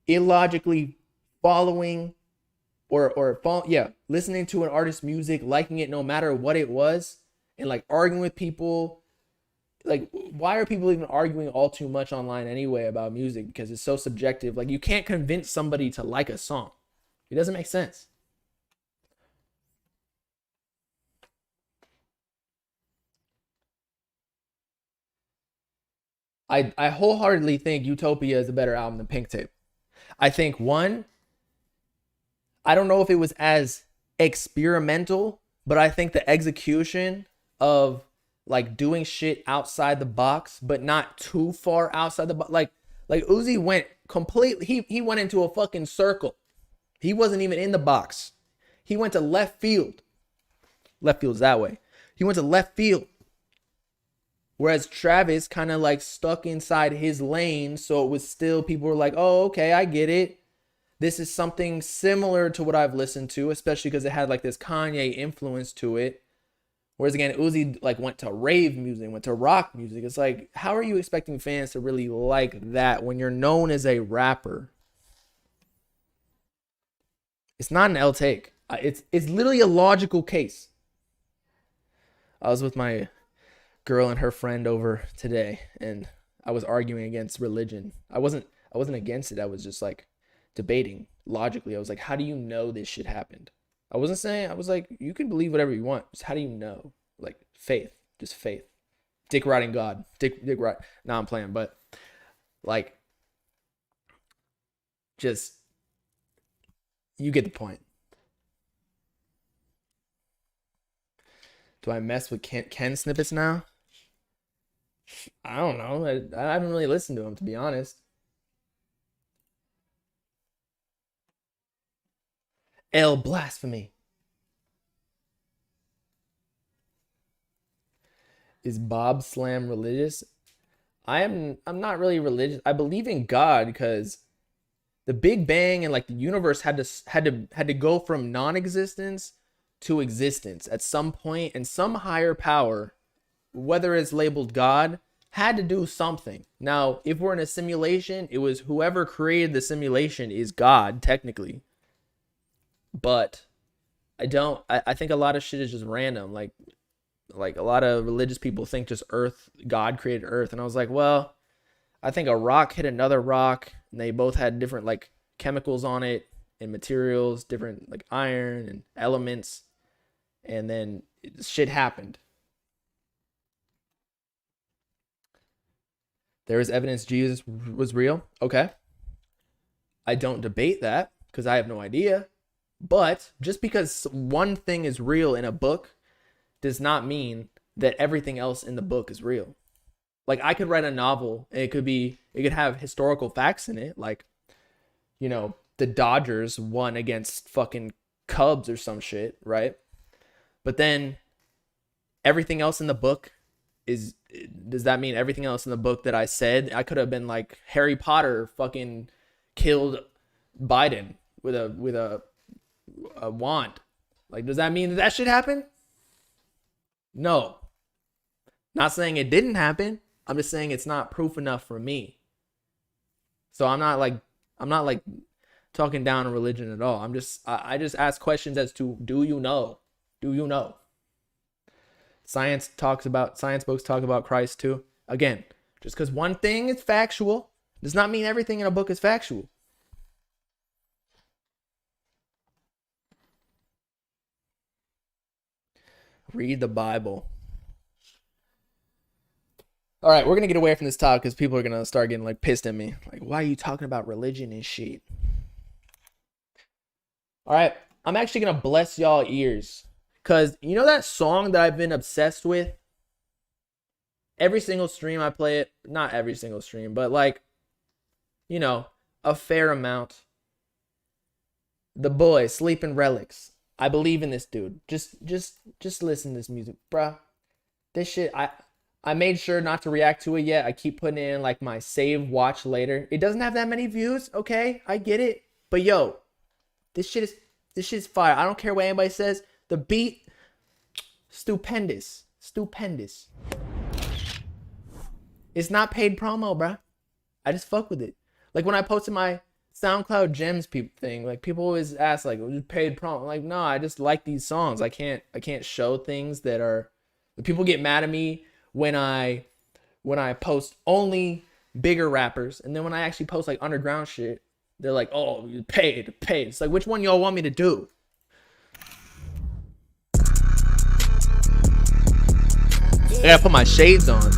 illogically following listening to an artist's music, liking it no matter what it was, and like arguing with people, like why are people even arguing all too much online anyway about music? Because it's so subjective. Like you can't convince somebody to like a song. It doesn't make sense. I wholeheartedly think Utopia is a better album than Pink Tape. I think one, I don't know if it was as experimental, but I think the execution of like doing shit outside the box, but not too far outside the box. Like Uzi went completely, he went into a fucking circle. He wasn't even in the box. He went to left field. Left field's that way. He went to left field. Whereas Travis kind of like stuck inside his lane. So it was still, people were like, oh, okay, I get it. This is something similar to what I've listened to, especially because it had like this Kanye influence to it. Whereas again, Uzi like went to rave music, went to rock music. It's like, how are you expecting fans to really like that when you're known as a rapper? It's not an L take. It's literally a logical case. I was with my girl and her friend over today, and I was arguing against religion. I wasn't against it. I was just like debating logically. I was like, how do you know this shit happened? I was like, you can believe whatever you want. Just how do you know? Like faith, just faith. Dick riding God. Dick ride. Nah, I'm playing, but like, just, you get the point. Do I mess with Ken snippets now? I don't know. I haven't really listened to him, to be honest. L blasphemy. Is Bob Slam religious? I'm not really religious. I believe in God because the Big Bang and like the universe had to go from non-existence to existence at some point, and some higher power, whether it's labeled God, had to do something. Now, if we're in a simulation, it was whoever created the simulation is God, technically. But I think a lot of shit is just random. Like a lot of religious people think just God created Earth. And I was like, well, I think a rock hit another rock, and they both had different like chemicals on it and materials, different like iron and elements. And then shit happened. There is evidence Jesus was real. Okay. I don't debate that because I have no idea. But just because one thing is real in a book does not mean that everything else in the book is real. Like I could write a novel and it could have historical facts in it. Like, you know, the Dodgers won against fucking Cubs or some shit, right? But then everything else in the book does that mean everything else in the book that I said? I could have been like Harry Potter fucking killed Biden with a wand. Like, does that mean that shit happened? No. Not saying it didn't happen. I'm just saying it's not proof enough for me. So I'm not like talking down on religion at all. I just ask questions as to, do you know? Do you know? Science books talk about Christ too. Again, just because one thing is factual does not mean everything in a book is factual. Read the Bible. All right, we're going to get away from this topic because people are going to start getting like pissed at me. Like, why are you talking about religion and shit? All right, I'm actually going to bless y'all ears. Because you know that song that I've been obsessed with? Every single stream I play it. Not every single stream, but like, you know, a fair amount. The Boy, Sleeping Relics. I believe in this dude. Just listen to this music, bruh. This shit, I made sure not to react to it yet. I keep putting it in like my save watch later. It doesn't have that many views, okay? I get it. But yo, this shit This shit's fire. I don't care what anybody says. The beat, stupendous. It's not paid promo, bruh. I just fuck with it. Like when I posted my SoundCloud Gems thing, like people always ask like, paid promo. I'm like, no, I just like these songs. I can't show things that are. People get mad at me when I post only bigger rappers, and then when I actually post like underground shit, they're like, oh, you paid. It's like, which one y'all want me to do? I gotta put my shades on. Hold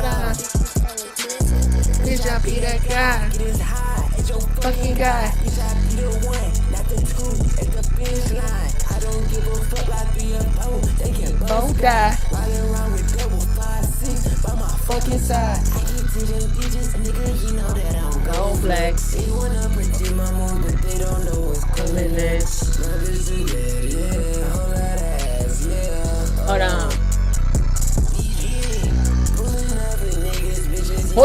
on. Bitch, I be that guy. Fucking guy. Bitch, I be the one, not the two at the finish line. I don't give a fuck like be a boat. They can both die. Riding around with double 5-6 by my fucking side. I get to them bitches, nigga, you know that I'm gon' flex. They wanna predict my move, but they don't know what's coming next. My bitch is dead, yeah. Hold that ass, yeah. Hold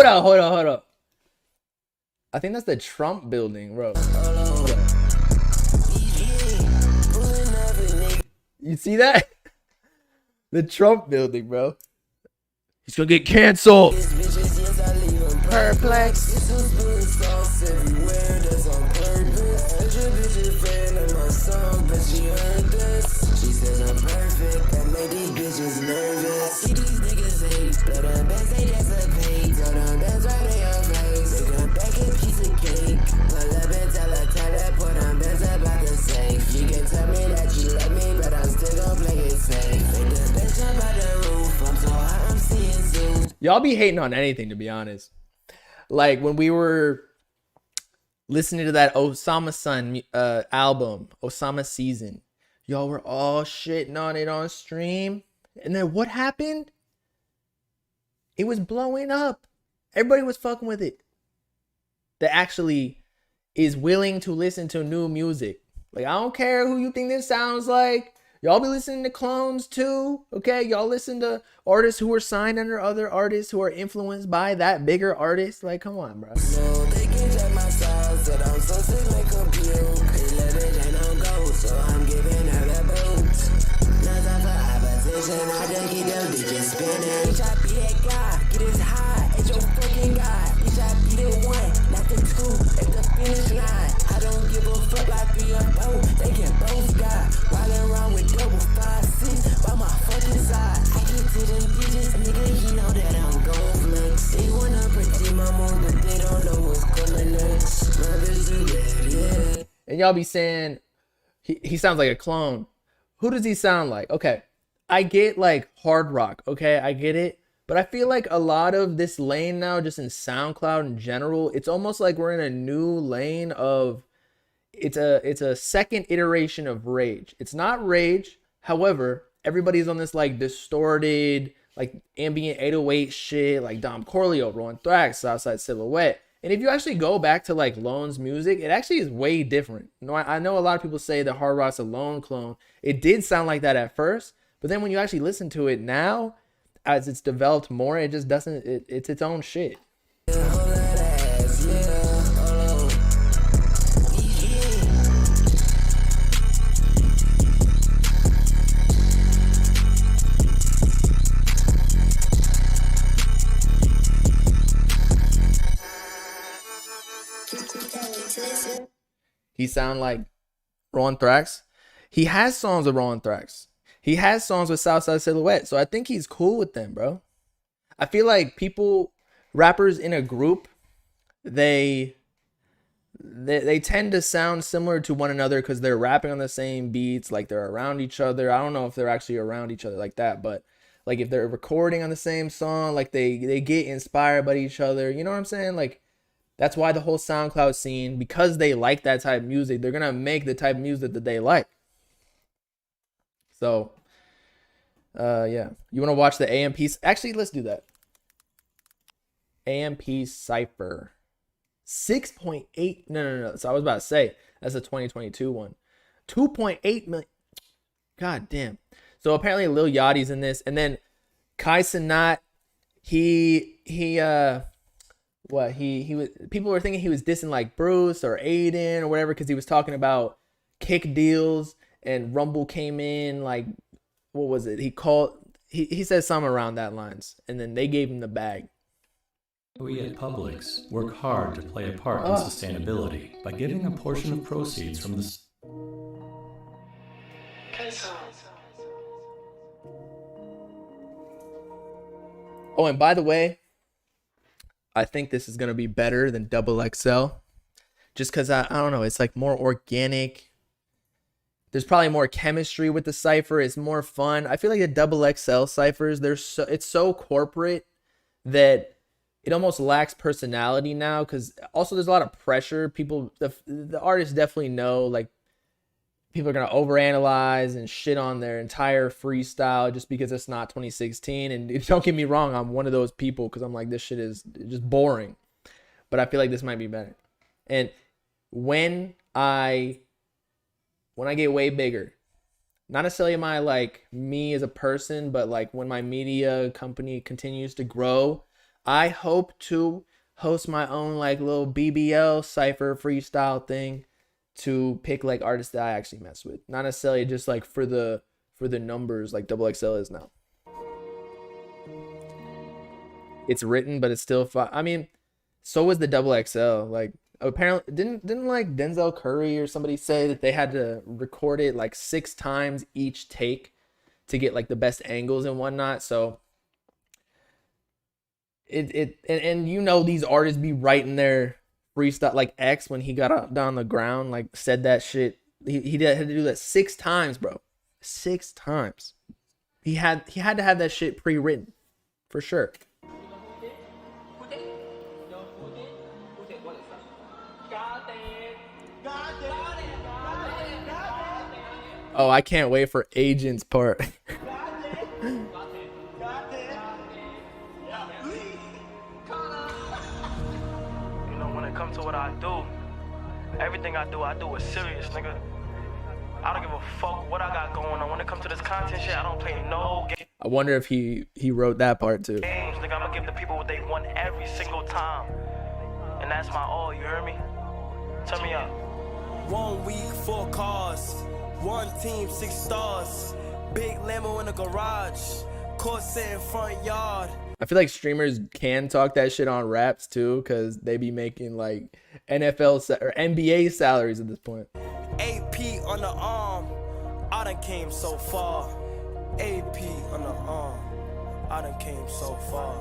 on. Hold up. I think that's the Trump building, bro. You see that? The Trump building, bro. He's gonna get canceled. Perplex. She says I'm perfect. I made these bitches nervous. See these niggas hate, but I'm best they just a pay. Tell them that's why they on face. They got back a piece of cake. Pull up and tell her, put on best about the safe. You can tell me that you love me, but I'm still gonna play it safe. Make the bitch up out the roof. I'm so hot, I'm seeing soon. Y'all be hating on anything, to be honest. Like when we were listening to that Osama Sun album, Osama Season, y'all were all shitting on it on stream. And then what happened? It was blowing up. Everybody was fucking with it. That actually is willing to listen to new music. Like, I don't care who you think this sounds like. Y'all be listening to clones too, okay? Y'all listen to artists who are signed under other artists who are influenced by that bigger artist. Like, come on, bro. No, they can check my size, that I'm so sick like a pew. They let it ain't no go, so I'm giving her the boots. Nothing for opposition, I just keep them bitches spinning. Bitch, I be that guy, get as high as your fucking guy. Bitch, I be the one, not the two at the finish line. I don't give a fuck like be a boat, they can both die. Riding around with double 5-6 by my fucking side. I get to them bitches, nigga, you know that I'm gon' flex. They wanna predict my move, but they don't know what's coming next. My bitch do that, yeah. And y'all be saying he sounds like a clone. Who does he sound like? Okay, I get like hard rock, okay, I get it. But I feel like a lot of this lane now, just in SoundCloud in general, it's almost like we're in a new lane of, it's a second iteration of rage. It's not rage. However, everybody's on this like distorted, like ambient 808 shit, like Dom Corleo, Rolling Thrax, Southside Silhouette. And if you actually go back to like Lone's music, it actually is way different. You know, I know a lot of people say that Hard Rock's a Lone clone. It did sound like that at first, but then when you actually listen to it now, as it's developed more, it just doesn't, it's its own shit. He sound like Rolling Thrax. He has songs with Rolling Thrax. He has songs with Southside Silhouette. So I think he's cool with them, bro. I feel like rappers in a group, they tend to sound similar to one another because they're rapping on the same beats, like they're around each other. I don't know if they're actually around each other like that, but like if they're recording on the same song, like they get inspired by each other. You know what I'm saying? Like, that's why the whole SoundCloud scene, because they like that type of music, they're going to make the type of music that they like. So, yeah. You want to watch the AMP? Actually, let's do that. AMP Cypher. 6.8. No. So I was about to say, that's a 2022 one. 2.8 million. God damn. So apparently Lil Yachty's in this. And then Kai Cenat he was, people were thinking he was dissing like Bruce or Aiden or whatever because he was talking about kick deals, and Rumble came in like, what was it? He said something around that lines, and then they gave him the bag. We at Publix work hard to play a part in sustainability by giving a portion of proceeds from the... Oh, and by the way, I think this is going to be better than Double XL. Just because, I don't know, it's like more organic. There's probably more chemistry with the cipher. It's more fun. I feel like the Double XL ciphers, it's so corporate that it almost lacks personality now. Because also there's a lot of pressure. The artists definitely know, like, people are going to overanalyze and shit on their entire freestyle just because it's not 2016. And don't get me wrong, I'm one of those people because I'm like, this shit is just boring. But I feel like this might be better. And when I get way bigger, not necessarily my, like, me as a person, but like when my media company continues to grow, I hope to host my own like little BBL cypher freestyle thing to pick like artists that I actually mess with, not necessarily just like for the numbers like Double XL is now. It's written, but it's still fun. I mean, so was the Double XL. Like, apparently didn't like Denzel Curry or somebody say that they had to record it like 6 times each take to get like the best angles and whatnot. So and you know, these artists be writing their freestyle, like X, when he got up down on the ground, like said that shit. He had to do that 6 times, bro. 6 times. He had to have that shit pre-written for sure. Oh, I can't wait for Agent's part. To what I do, everything I do is serious, nigga. I don't give a fuck what I got going on. When it comes to this content shit, I don't play no games. I wonder if he wrote that part too. Games, nigga, I'm gonna give the people what they want every single time, and that's my all. You hear me? Turn me up. 1 week, 4 cars, 1 team, 6 stars, big Lambo in the garage, Corsair front yard. I feel like streamers can talk that shit on raps too, because they be making like NFL or NBA salaries at this point. AP on the arm, I done came so far. AP on the arm, I done came so far.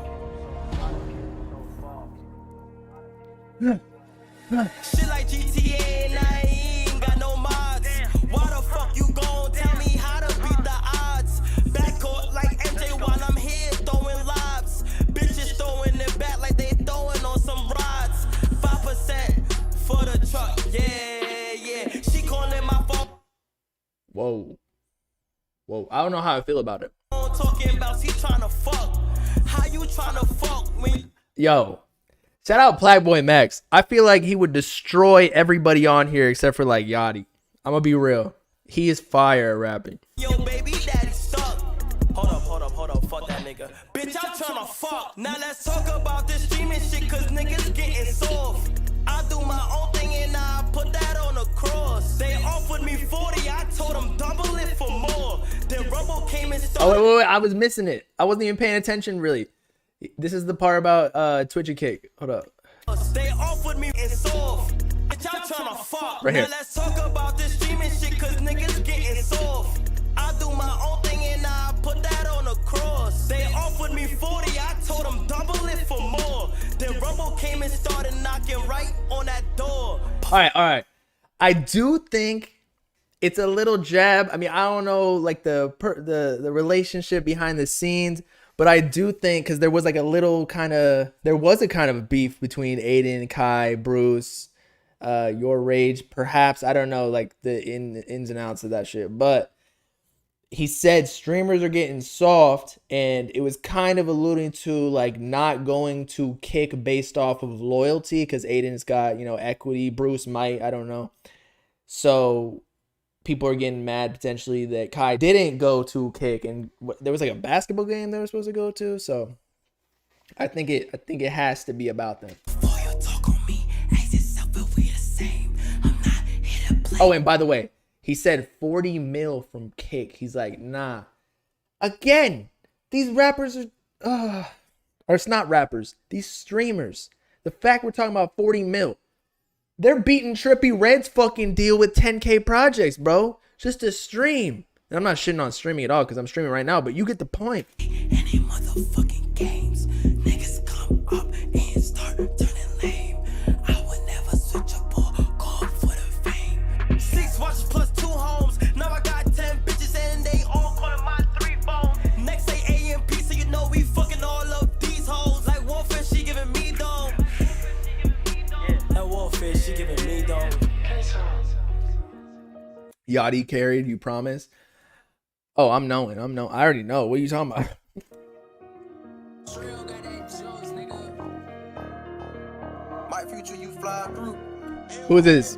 Shit like GTA and I ain't got no mods. Why the fuck you gon' tell me how to beat the odds? Backcourt like MJ while I'm here throwing lobs. Bitches throwing it back like they throwing on some rods. 5% for the truck, yeah. She calling my phone. Whoa. I don't know how I feel about it. Talking about she trying to fuck. How you trying to fuck when? Yo, shout out Black Boy Max. I feel like he would destroy everybody on here except for like Yachty. I'm gonna be real. He is fire at rapping. Yo, baby daddy stuck. Hold up, fuck that nigga. Bitch, I'm tryna fuck. Now let's talk about this streaming shit, cause niggas getting soft. I do my own thing and I put that on the cross. They offered me 40, I told them double it for more. Then Rumble came and started. Oh, wait, I was missing it. I wasn't even paying attention really. This is the part about Twitch and Kick. Hold up. They offered me and soft. Bitch, I'm tryna fuck. Right here. Now let's talk about this streaming shit, cause niggas getting soft. I do my own thing and I put that on the cross. They offered me 40, I told them double it for more. Then Rumble came and started knocking right on that door. All right. I do think it's a little jab. I mean, I don't know like the relationship behind the scenes, but I do think because there was a kind of beef between Aiden, Kai, Bruce, Your Rage, perhaps. I don't know like the ins and outs of that shit, but he said streamers are getting soft, and it was kind of alluding to like not going to Kick based off of loyalty because Aiden's got, equity. Bruce might, I don't know. So people are getting mad potentially that Kai didn't go to Kick, and there was like a basketball game they were supposed to go to. So I think it has to be about them. Before you talk on me, ask yourself if we the same. I'm not here to play. Oh, and by the way, he said 40 mil from Kick. He's like, nah. Again, these rappers are, or it's not rappers, these streamers. The fact we're talking about 40 mil. They're beating Trippie Red's fucking deal with 10K projects, bro. Just to stream. And I'm not shitting on streaming at all because I'm streaming right now, but you get the point. Any motherfucking games, niggas come up and start turning lame. I would never switch up or go for the fame. 6 watches plus 2 homes. Now I got 10 bitches and they all calling my 3 phone. Next say AMP, so you know we fucking all of these hoes. Like Warfare, she giving me dome. Yeah, that Warfare, she giving me dome. Yachty carried, you promise? Oh, I'm knowing. I already know. What are you talking about? My future, you fly through. Who is this?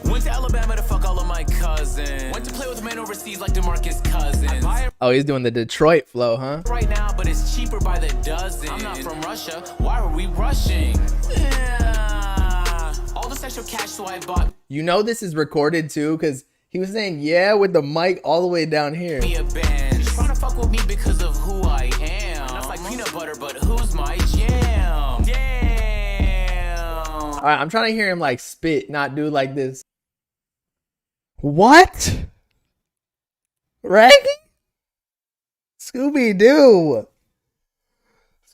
Went to Alabama to fuck all of my cousins. Went to play with men overseas like DeMarcus Cousins. Oh, he's doing the Detroit flow, huh? Right now, but it's cheaper by the dozen. I'm not from Russia. Why were we rushing? Yeah. All this extra cash, so I bought You know this is recorded too, because he was saying yeah with the mic all the way down here. me a Benz. Trying to fuck with me because of who I am. That's like peanut butter, but who's my jam? Damn. All right, I'm trying to hear him like spit, not do like this. What? Raggy? Scooby-Doo.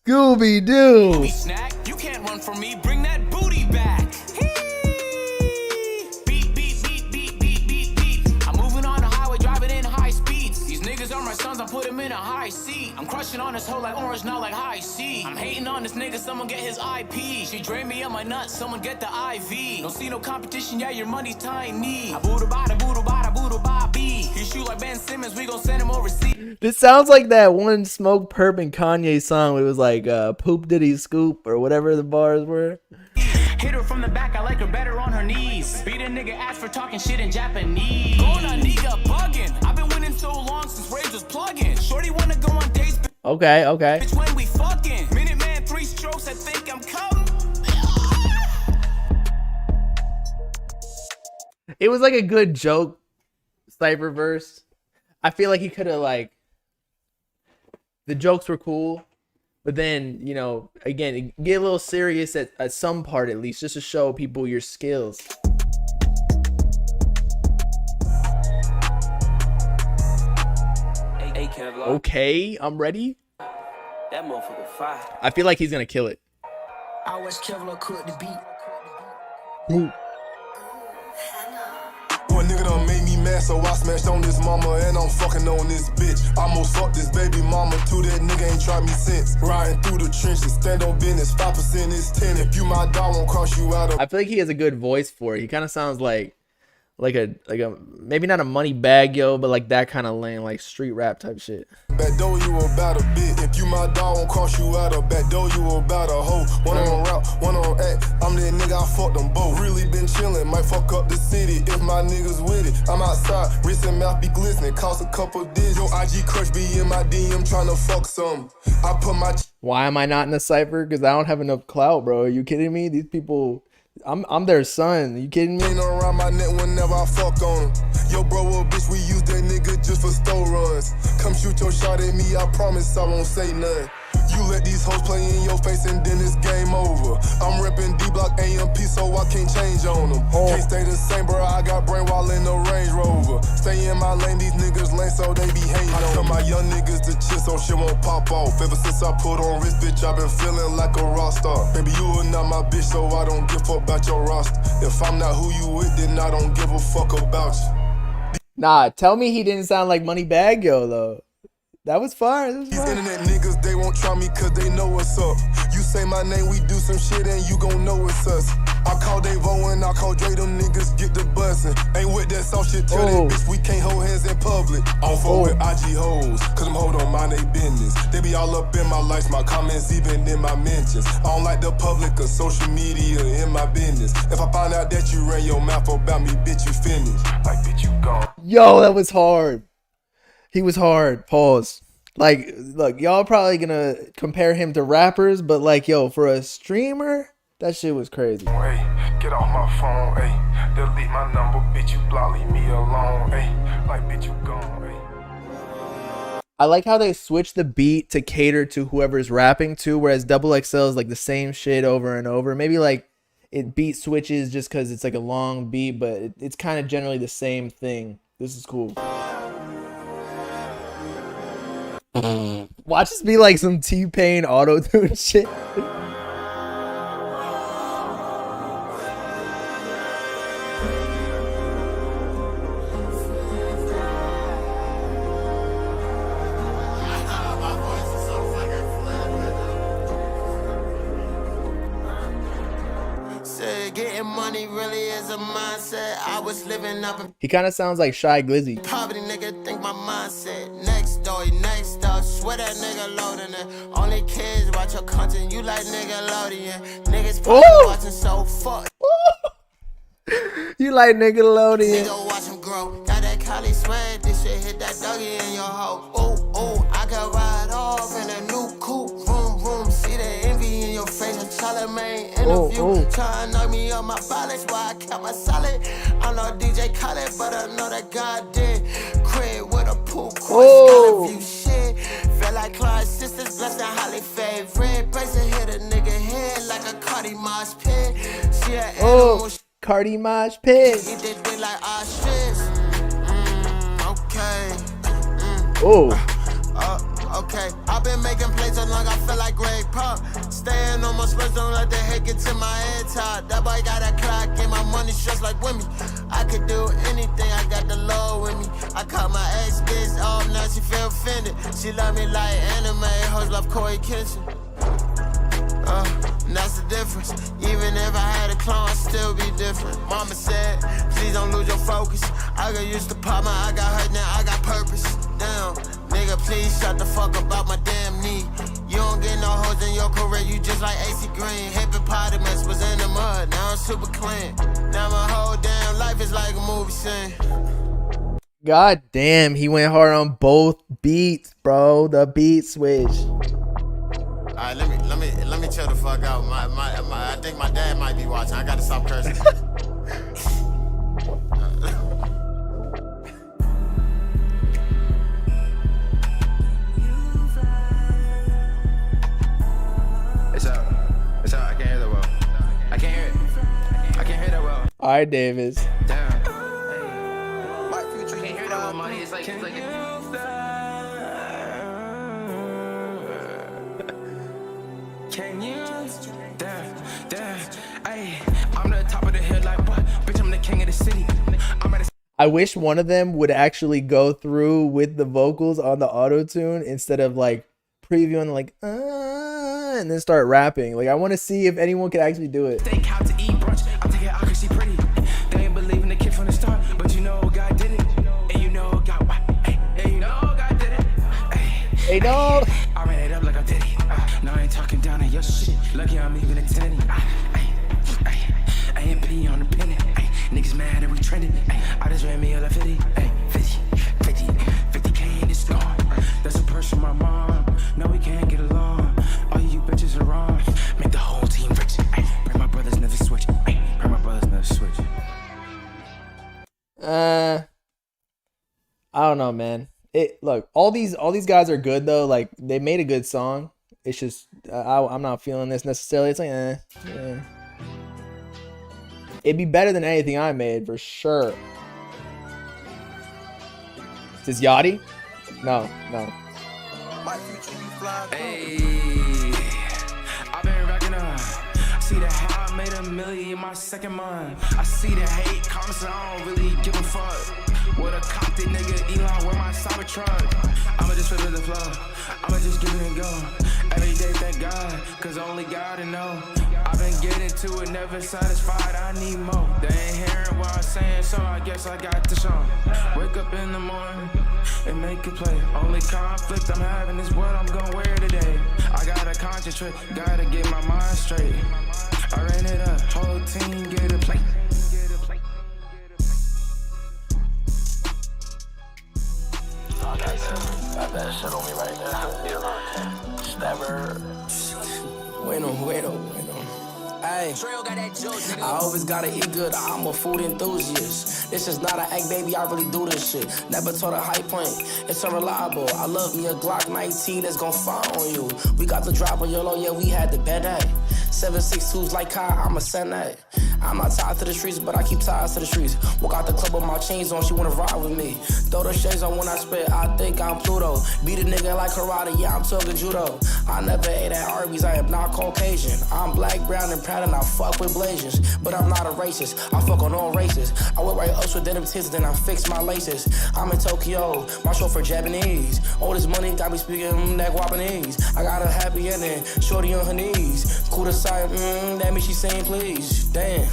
Scooby-Doo. Snack, you can't run from me. Bring that booty back. Beat, beat, beat, beat, beat, beat, beat. I'm moving on the highway, driving in high speeds. These niggas are my sons, I put them in a high seat. I'm crushing on this hoe like orange, not like high C. I'm hating on this nigga, someone get his IP. She drained me of my nuts, someone get the IV. Don't see no competition, yeah, your money's tiny. I boodle bada, boodle bada, boodle bobby. He shoot like Ben Simmons, we gon' send him overseas. This sounds like that one Smoke Perp and Kanye song where it was like Poop Diddy Scoop or whatever the bars were. Hit her from the back, I like her better on her knees. Beat a nigga ass for talking shit in Japanese. Going on nigga bugging. I've been winning so long since Rage was plugging. Shorty wanna go on dates, Okay, okay. bitch, when we fucking. Minute man, 3 strokes, I think I'm coming. It was like a good joke cypher verse. I feel like he could have like, the jokes were cool, but then, you know, again, get a little serious at some part at least, just to show people your skills. Hey, Kevlar. Okay, I'm ready. That motherfucker fire. I feel like he's gonna kill it. I was Kevlar cook the beat. Boy, nigga done made me mad, so I smashed on this mama and I'm fucking on this bitch. Almost fucked this baby mama too, that nigga ain't tried me since. Riding through the trenches, stand on business, 5% is 10. If you my dog, won't cross you out of. I feel like he has a good voice for it. He kind of sounds like a maybe not a money bag yo, but like that kind of lane, like street rap type shit. Back door you about a bit. If you my dog, won't cross you out of. Back door you about a hoe. One on route, one on act. I'm that nigga, I fucked them both. Really been chillin', might fuck up the city if my niggas with it. I'm outside, wrist and mouth be glistening, cost a couple digits. Yo, IG crush be in my DM tryna fuck some. I put my Why am I not in the cypher? Because I don't have enough clout, bro. Are you kidding me? These people, I'm their son. Are you kidding me? chain around my neck whenever I fuck on him. Yo, bro, a bitch, we use that nigga just for store runs. Come shoot your shot at me, I promise I won't say nothing. You let these hoes play in your face and then it's game over. I'm reppin' D-Block AMP, so I can't change on them. Can't stay the same, bro, I got brain while in the Range Rover. Stay in my lane, these niggas lame, so they be hating on. I tell my young niggas to chill so shit won't pop off. Ever since I put on wrist, bitch, I been feeling like a rock star. Baby, you are not my bitch, so I don't give a fuck about your roster. If I'm not who you with, then I don't give a fuck about you. Nah, tell me he didn't sound like Money Bag Yo though. That was fire. That was These fire. internet niggas, they won't try me cause they know what's up. You say my name, we do some shit and you gon' know it's us. I call Davo and I call Dre, them niggas get the bussin'. Ain't with that soft shit, tell that bitch we can't hold hands in public. I don't fuck with IG hoes, cause them hoes don't mind they business. They be all up in my likes, my comments, even in my mentions. I don't like the public or social media in my business. If I find out that you ran your mouth about me, bitch, you finished. Like, bitch, you gone. Yo, that was hard. He was hard. Pause. Like, look, y'all probably gonna compare him to rappers, but like, yo, for a streamer, that shit was crazy. Hey, get off my phone, hey. Delete my number, bitch, you block, leave me alone, hey. Like, bitch, you gone, hey. I like how they switch the beat to cater to whoever's rapping to, whereas Double XL is like the same shit over and over. Maybe like it beat switches just because it's like a long beat, but it's kind of generally the same thing. This is cool. Watch this be like some T-Pain auto-tune shit. Getting money really is a mindset. I was living up in He kind of sounds like Shy Glizzy. poverty, nigga. Think my mindset. Next door, swear that nigga loading it. Only kids watch your content. You like Nickelodeon. Niggas probably watching, so fuck. You like Nickelodeon. Nigga watch him grow. Got that Cali swag. This shit hit that doggy in your hoe. Ooh, ooh, I can ride off in a new coupe. Vroom, vroom. See the envy in your face. A Charlemagne interview. Try to knock me up my balance while I kept my solid. I'm no DJ Khaled, but I know that God did. Crib with a pool course. View shit. Feel like Clyde's sisters. Blessed and highly favorite. Bracelet hit a nigga head like a Carti mosh pit. She an animal. Carti mosh pit. He did it like ostrich. Okay. Okay. I've been making plays so long I feel like Greg Pop. Staying on my space, don't let the hate get to my head top. That boy got a clock and my money just like with me. I could do anything, I got the Lord with me. I caught my ex bitch off, now she feel offended. She love me like anime, hoes love Corey Kitchen. That's the difference. Even if I had a clone, I'd still be different. Mama said, please don't lose your focus. I got used to pop my, I got hurt, now I got purpose. Damn, nigga, please shut the fuck about my damn knee. You don't get no hoes in your career, you just like AC Green. Hippopotamus was in the mud, now I'm super clean. Now my whole damn life is like a movie scene. God damn, he went hard on both beats, bro. The beat switch. Alright, let me chill the fuck out. I think my dad might be watching. I gotta stop cursing. It's out. It's out. I can't hear that well. I can't hear it. I can't hear that well. All right, Davis. Damn. I can't hear that well, money. It's like Can you? Damn, ay, I'm the top of the hill like what? Bitch, I'm the king of the city. I'm at a I wish one of them would actually go through with the vocals on the auto-tune instead of like previewing like and then start rapping. Like I want to see if anyone could actually do it. steak out to eat brunch. I'll take it out cause she pretty. They ain't believing the kid from the start, but you know God did it. And you know God what? And you know God did it. Hey, dog. I ran it up like I did it. Now I ain't talking down on your shit. Lucky I'm even a 10. I ain't pee on the penny. Niggas mad that we trending. I just ran me a 50. 50K in this store. That's a purse from my mom. No, we can't get along. All you bitches are wrong. Make the whole team rich. Pray my brothers never switch. Pray my brothers never switch. I don't know, man. Look, all these guys are good though. Like they made a good song. It's just I'm not feeling this necessarily. It's like yeah. It'd be better than anything I made for sure. Is this Yachty? No. Hey, I've been racking up. See the how I made $1 million in my second month. I see the hate comments and I don't really give a fuck. With a cocked nigga, Elon, where my Cybertruck. I'ma just flip the flow. I'ma just give it a go. Every day, thank God, cause only God to know. I've been getting to it, never satisfied, I need more. They ain't hearing what I'm saying, so I guess I got to show. Wake up in the morning and make a play. Only conflict I'm having is what I'm gonna wear today. I gotta concentrate, gotta get my mind straight. I ran it up, whole team get a plate. Got that shit on me right now. Hey, I always gotta eat good, I'm a food enthusiast. This is not an act, baby, I really do this shit. Never taught a high point, it's unreliable. I love me a Glock 19 that's gon' fire on you. We got the drop on YOLO, yeah, we had the bad day. 762s like Kai, I'm a send that. I'm not tied to the streets, but I keep ties to the streets. Walk out the club with my chains on, she wanna ride with me. Throw the shades on when I spit, I think I'm Pluto. Beat a nigga like karate, yeah, I'm talking judo. I never ate at Arby's, I am not Caucasian. I'm black, brown, and proud, and I fuck with Blasians. But I'm not a racist, I fuck on all races. I wear white ups with denim tits, then I fix my laces. I'm in Tokyo, my chauffeur Japanese. All this money got me speaking that Guapanese. I got a happy ending, shorty on her knees. Cool to sight, that means she saying please. Damn,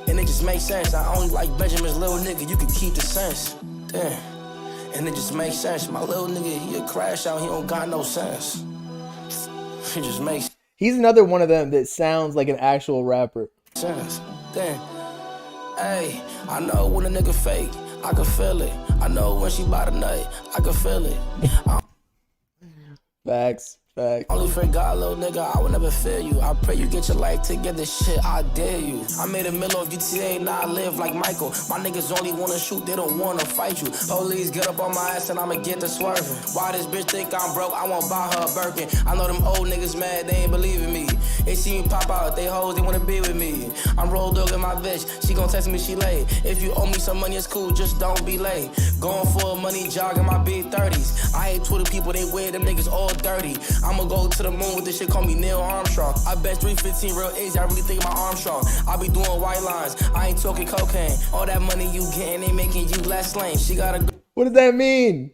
and it just makes sense. I only like Benjamin's little nigga, you can keep the sense. Damn, and it just makes sense. My little nigga, he a crash out, he don't got no sense. It just makes He's another one of them that sounds like an actual rapper. sense. Damn, hey, I know when a nigga fake, I can feel it. I know when she by the night, I can feel it. Facts. Only for God, little nigga, I will never fail you. I pray you get your life together, shit, I dare you. I made a middle of GTA, now I live like Michael. My niggas only wanna shoot, they don't wanna fight you. Police get up on my ass and I'ma get to swerving. Why this bitch think I'm broke, I won't buy her a Birkin. I know them old niggas mad, they ain't believe in me. They see me pop out, they hoes, they wanna be with me. I'm roll dog in my bitch, she gon' text me, she late. If you owe me some money, it's cool, just don't be late. Going for a money jog in my big 30s. I hate Twitter people, they wear them niggas all dirty. I'ma go to the moon with this shit, call me Neil Armstrong. I bet 315 real easy, I really think my arm strong. I be doing white lines, I ain't talking cocaine. All that money you getting, they making you less lame. She got a... What does that mean?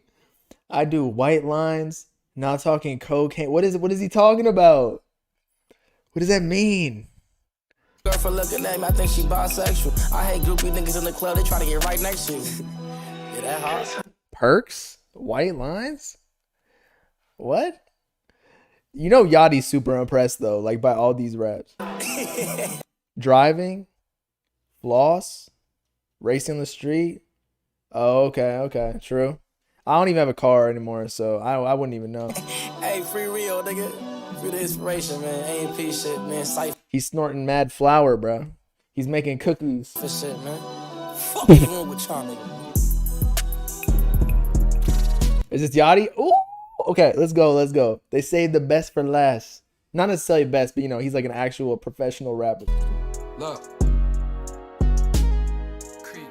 I do white lines, not talking cocaine. What is he talking about? What does that mean? Girl for looking at me, I think she bisexual. I hate groupie niggas in the club, they try to get right next to you. Yeah, that hard. Perks? White lines? What? You know Yachty's super impressed though, like by all these raps. Driving, floss, racing the street. Oh, okay, true. I don't even have a car anymore, so I wouldn't even know. Hey, free Rio, nigga. Free the inspiration, man. AMP shit, man. Cypher He's snorting mad flour, bro. He's making cookies. shit, man. Fuck you doing with y'all, nigga. Is this Yachty? Ooh. Okay, let's go. They saved the best for last. Not necessarily best, but you know, he's like an actual professional rapper. Look. Creep.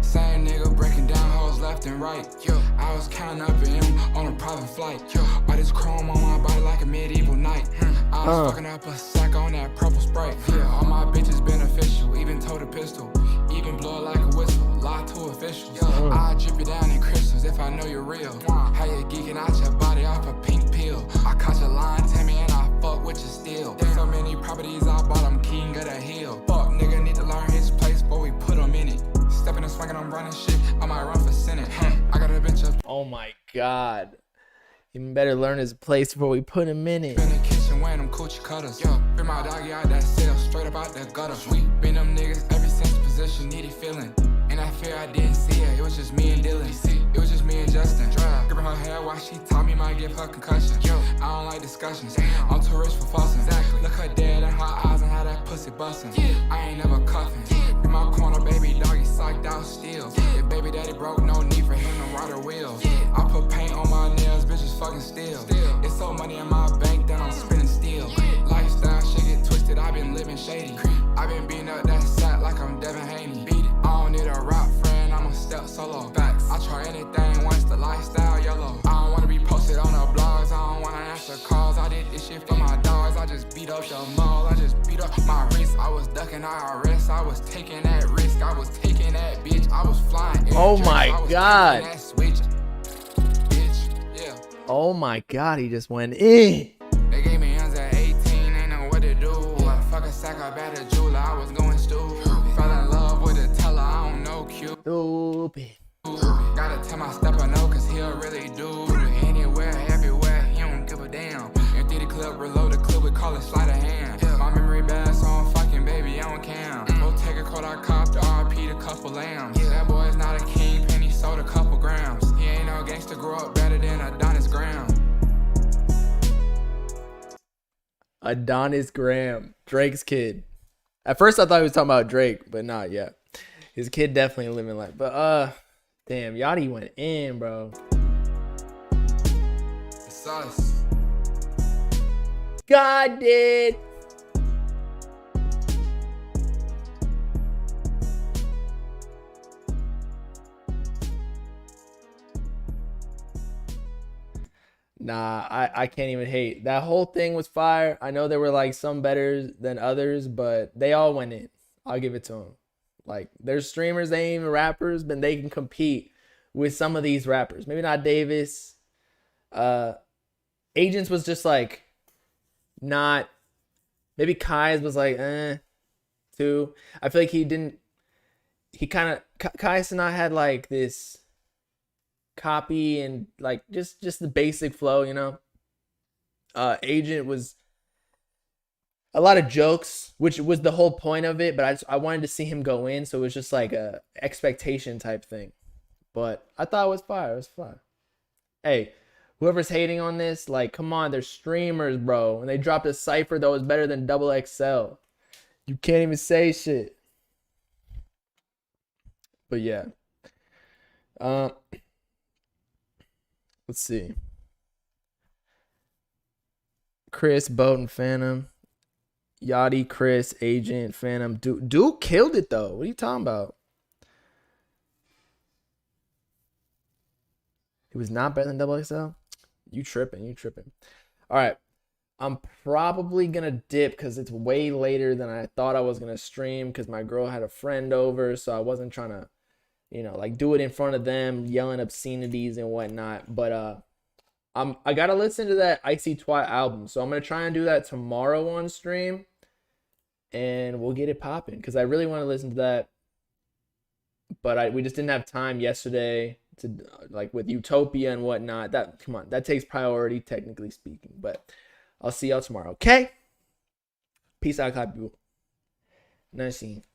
Same nigga breaking down hoes left and right. Yo, I was counting up in him on a private flight. Yo, all this chrome on my body like a medieval knight. I was fucking up a sack on that purple Sprite. Yeah, all my bitches beneficial, even told a pistol. Even blow it like a whistle, lie to officials. I drip it down in crystals if I know you're real. How you geeking out your body off a pink pill? I caught your line, Tammy, and I fuck with you still. So many properties I bought, I'm king of the hill. Fuck, nigga need to learn his place, but we put him in it. Stepping and swinging, I'm running shit, I might run for Senate. I got a bitch up Oh my god. He better learn his place before we put him in it. in the kitchen wearing them coochie cutters. Yo, bring my doggy out that cell, straight up out that gutter. We been them niggas every since position, needed feeling. And I fear I didn't see her, it was just me and Dylan. It was just me and Justin. Gripping her hair while she taught me might give her concussion. Yo, I don't like discussions, I'm too rich for fussing. Exactly. Look her dead in her eyes and how that pussy bustin'. I ain't never cuffin'. In my corner, baby doggy psyched out still. If baby daddy broke, no need for him to ride a wheel. I put paint on my nails, bitches fucking still. It's so money in my bank that I'm spinning still. Lifestyle shit get twisted, I been living shady. I been beating up that sack like I'm Devin Haney. I don't need a rap friend, I'ma step solo. Facts. I try anything once the lifestyle yellow. I don't wanna be posted on the blogs, I don't wanna answer calls. I did this shit for my dogs, I just beat up the mall. I just beat up my wrist, I was ducking IRS. I was taking that risk, I was taking that bitch. I was flying. Oh my god. That switch. Bitch, yeah. Oh my god, he just went in. They gave me hands at 18, ain't know what to do. I fuck a sack up at a jeweler, I was going stupid. Fell in love with a teller, I don't know cute. Stupid. Gotta tell my stepper no, cause he'll really do. Anywhere, everywhere, he don't give a damn. Empty the clip, reload the clip, we call it sleight of hand. My memory bad, so I'm fucking baby, I don't count. Go take a coat, I copped RP to couple lambs. That boy's not a king, penny sold a couple grams. He ain't no gangster, grow up better than Adonis Graham. Adonis Graham, Drake's kid. At first I thought he was talking about Drake, but not yet. His kid definitely living life. But damn, Yachty went in, bro. It's us. God did. Nah, I can't even hate. That whole thing was fire. I know there were like some better than others, but they all went in. I'll give it to them. Like, there's streamers, they ain't even rappers, but they can compete with some of these rappers. Maybe not Davis. Agents was just like not. Maybe Kai's was like too. I feel like he didn't. He kind of Kai Sanat had like this copy and like just the basic flow, you know. Agent was a lot of jokes, which was the whole point of it, but I wanted to see him go in, so it was just like a expectation type thing. But I thought it was fire. It was fun. Hey, whoever's hating on this, like, come on, they're streamers, bro. And they dropped a cipher that was better than Double XL. You can't even say shit. But yeah. Let's see. Chris, Bowden, Phantom. Yachty, Chris, Agent, Phantom. Dude killed it, though. What are you talking about? He was not better than Double XL? You tripping. All right. I'm probably going to dip because it's way later than I thought I was going to stream because my girl had a friend over, so I wasn't trying to, you know, like do it in front of them, yelling obscenities and whatnot. But I got to listen to that Icy Twat album, so I'm going to try and do that tomorrow on stream, and we'll get it popping because I really want to listen to that. But we just didn't have time yesterday to like with Utopia and whatnot. That takes priority, technically speaking. But I'll see y'all tomorrow. Okay. Peace out, people. Nice seeing you.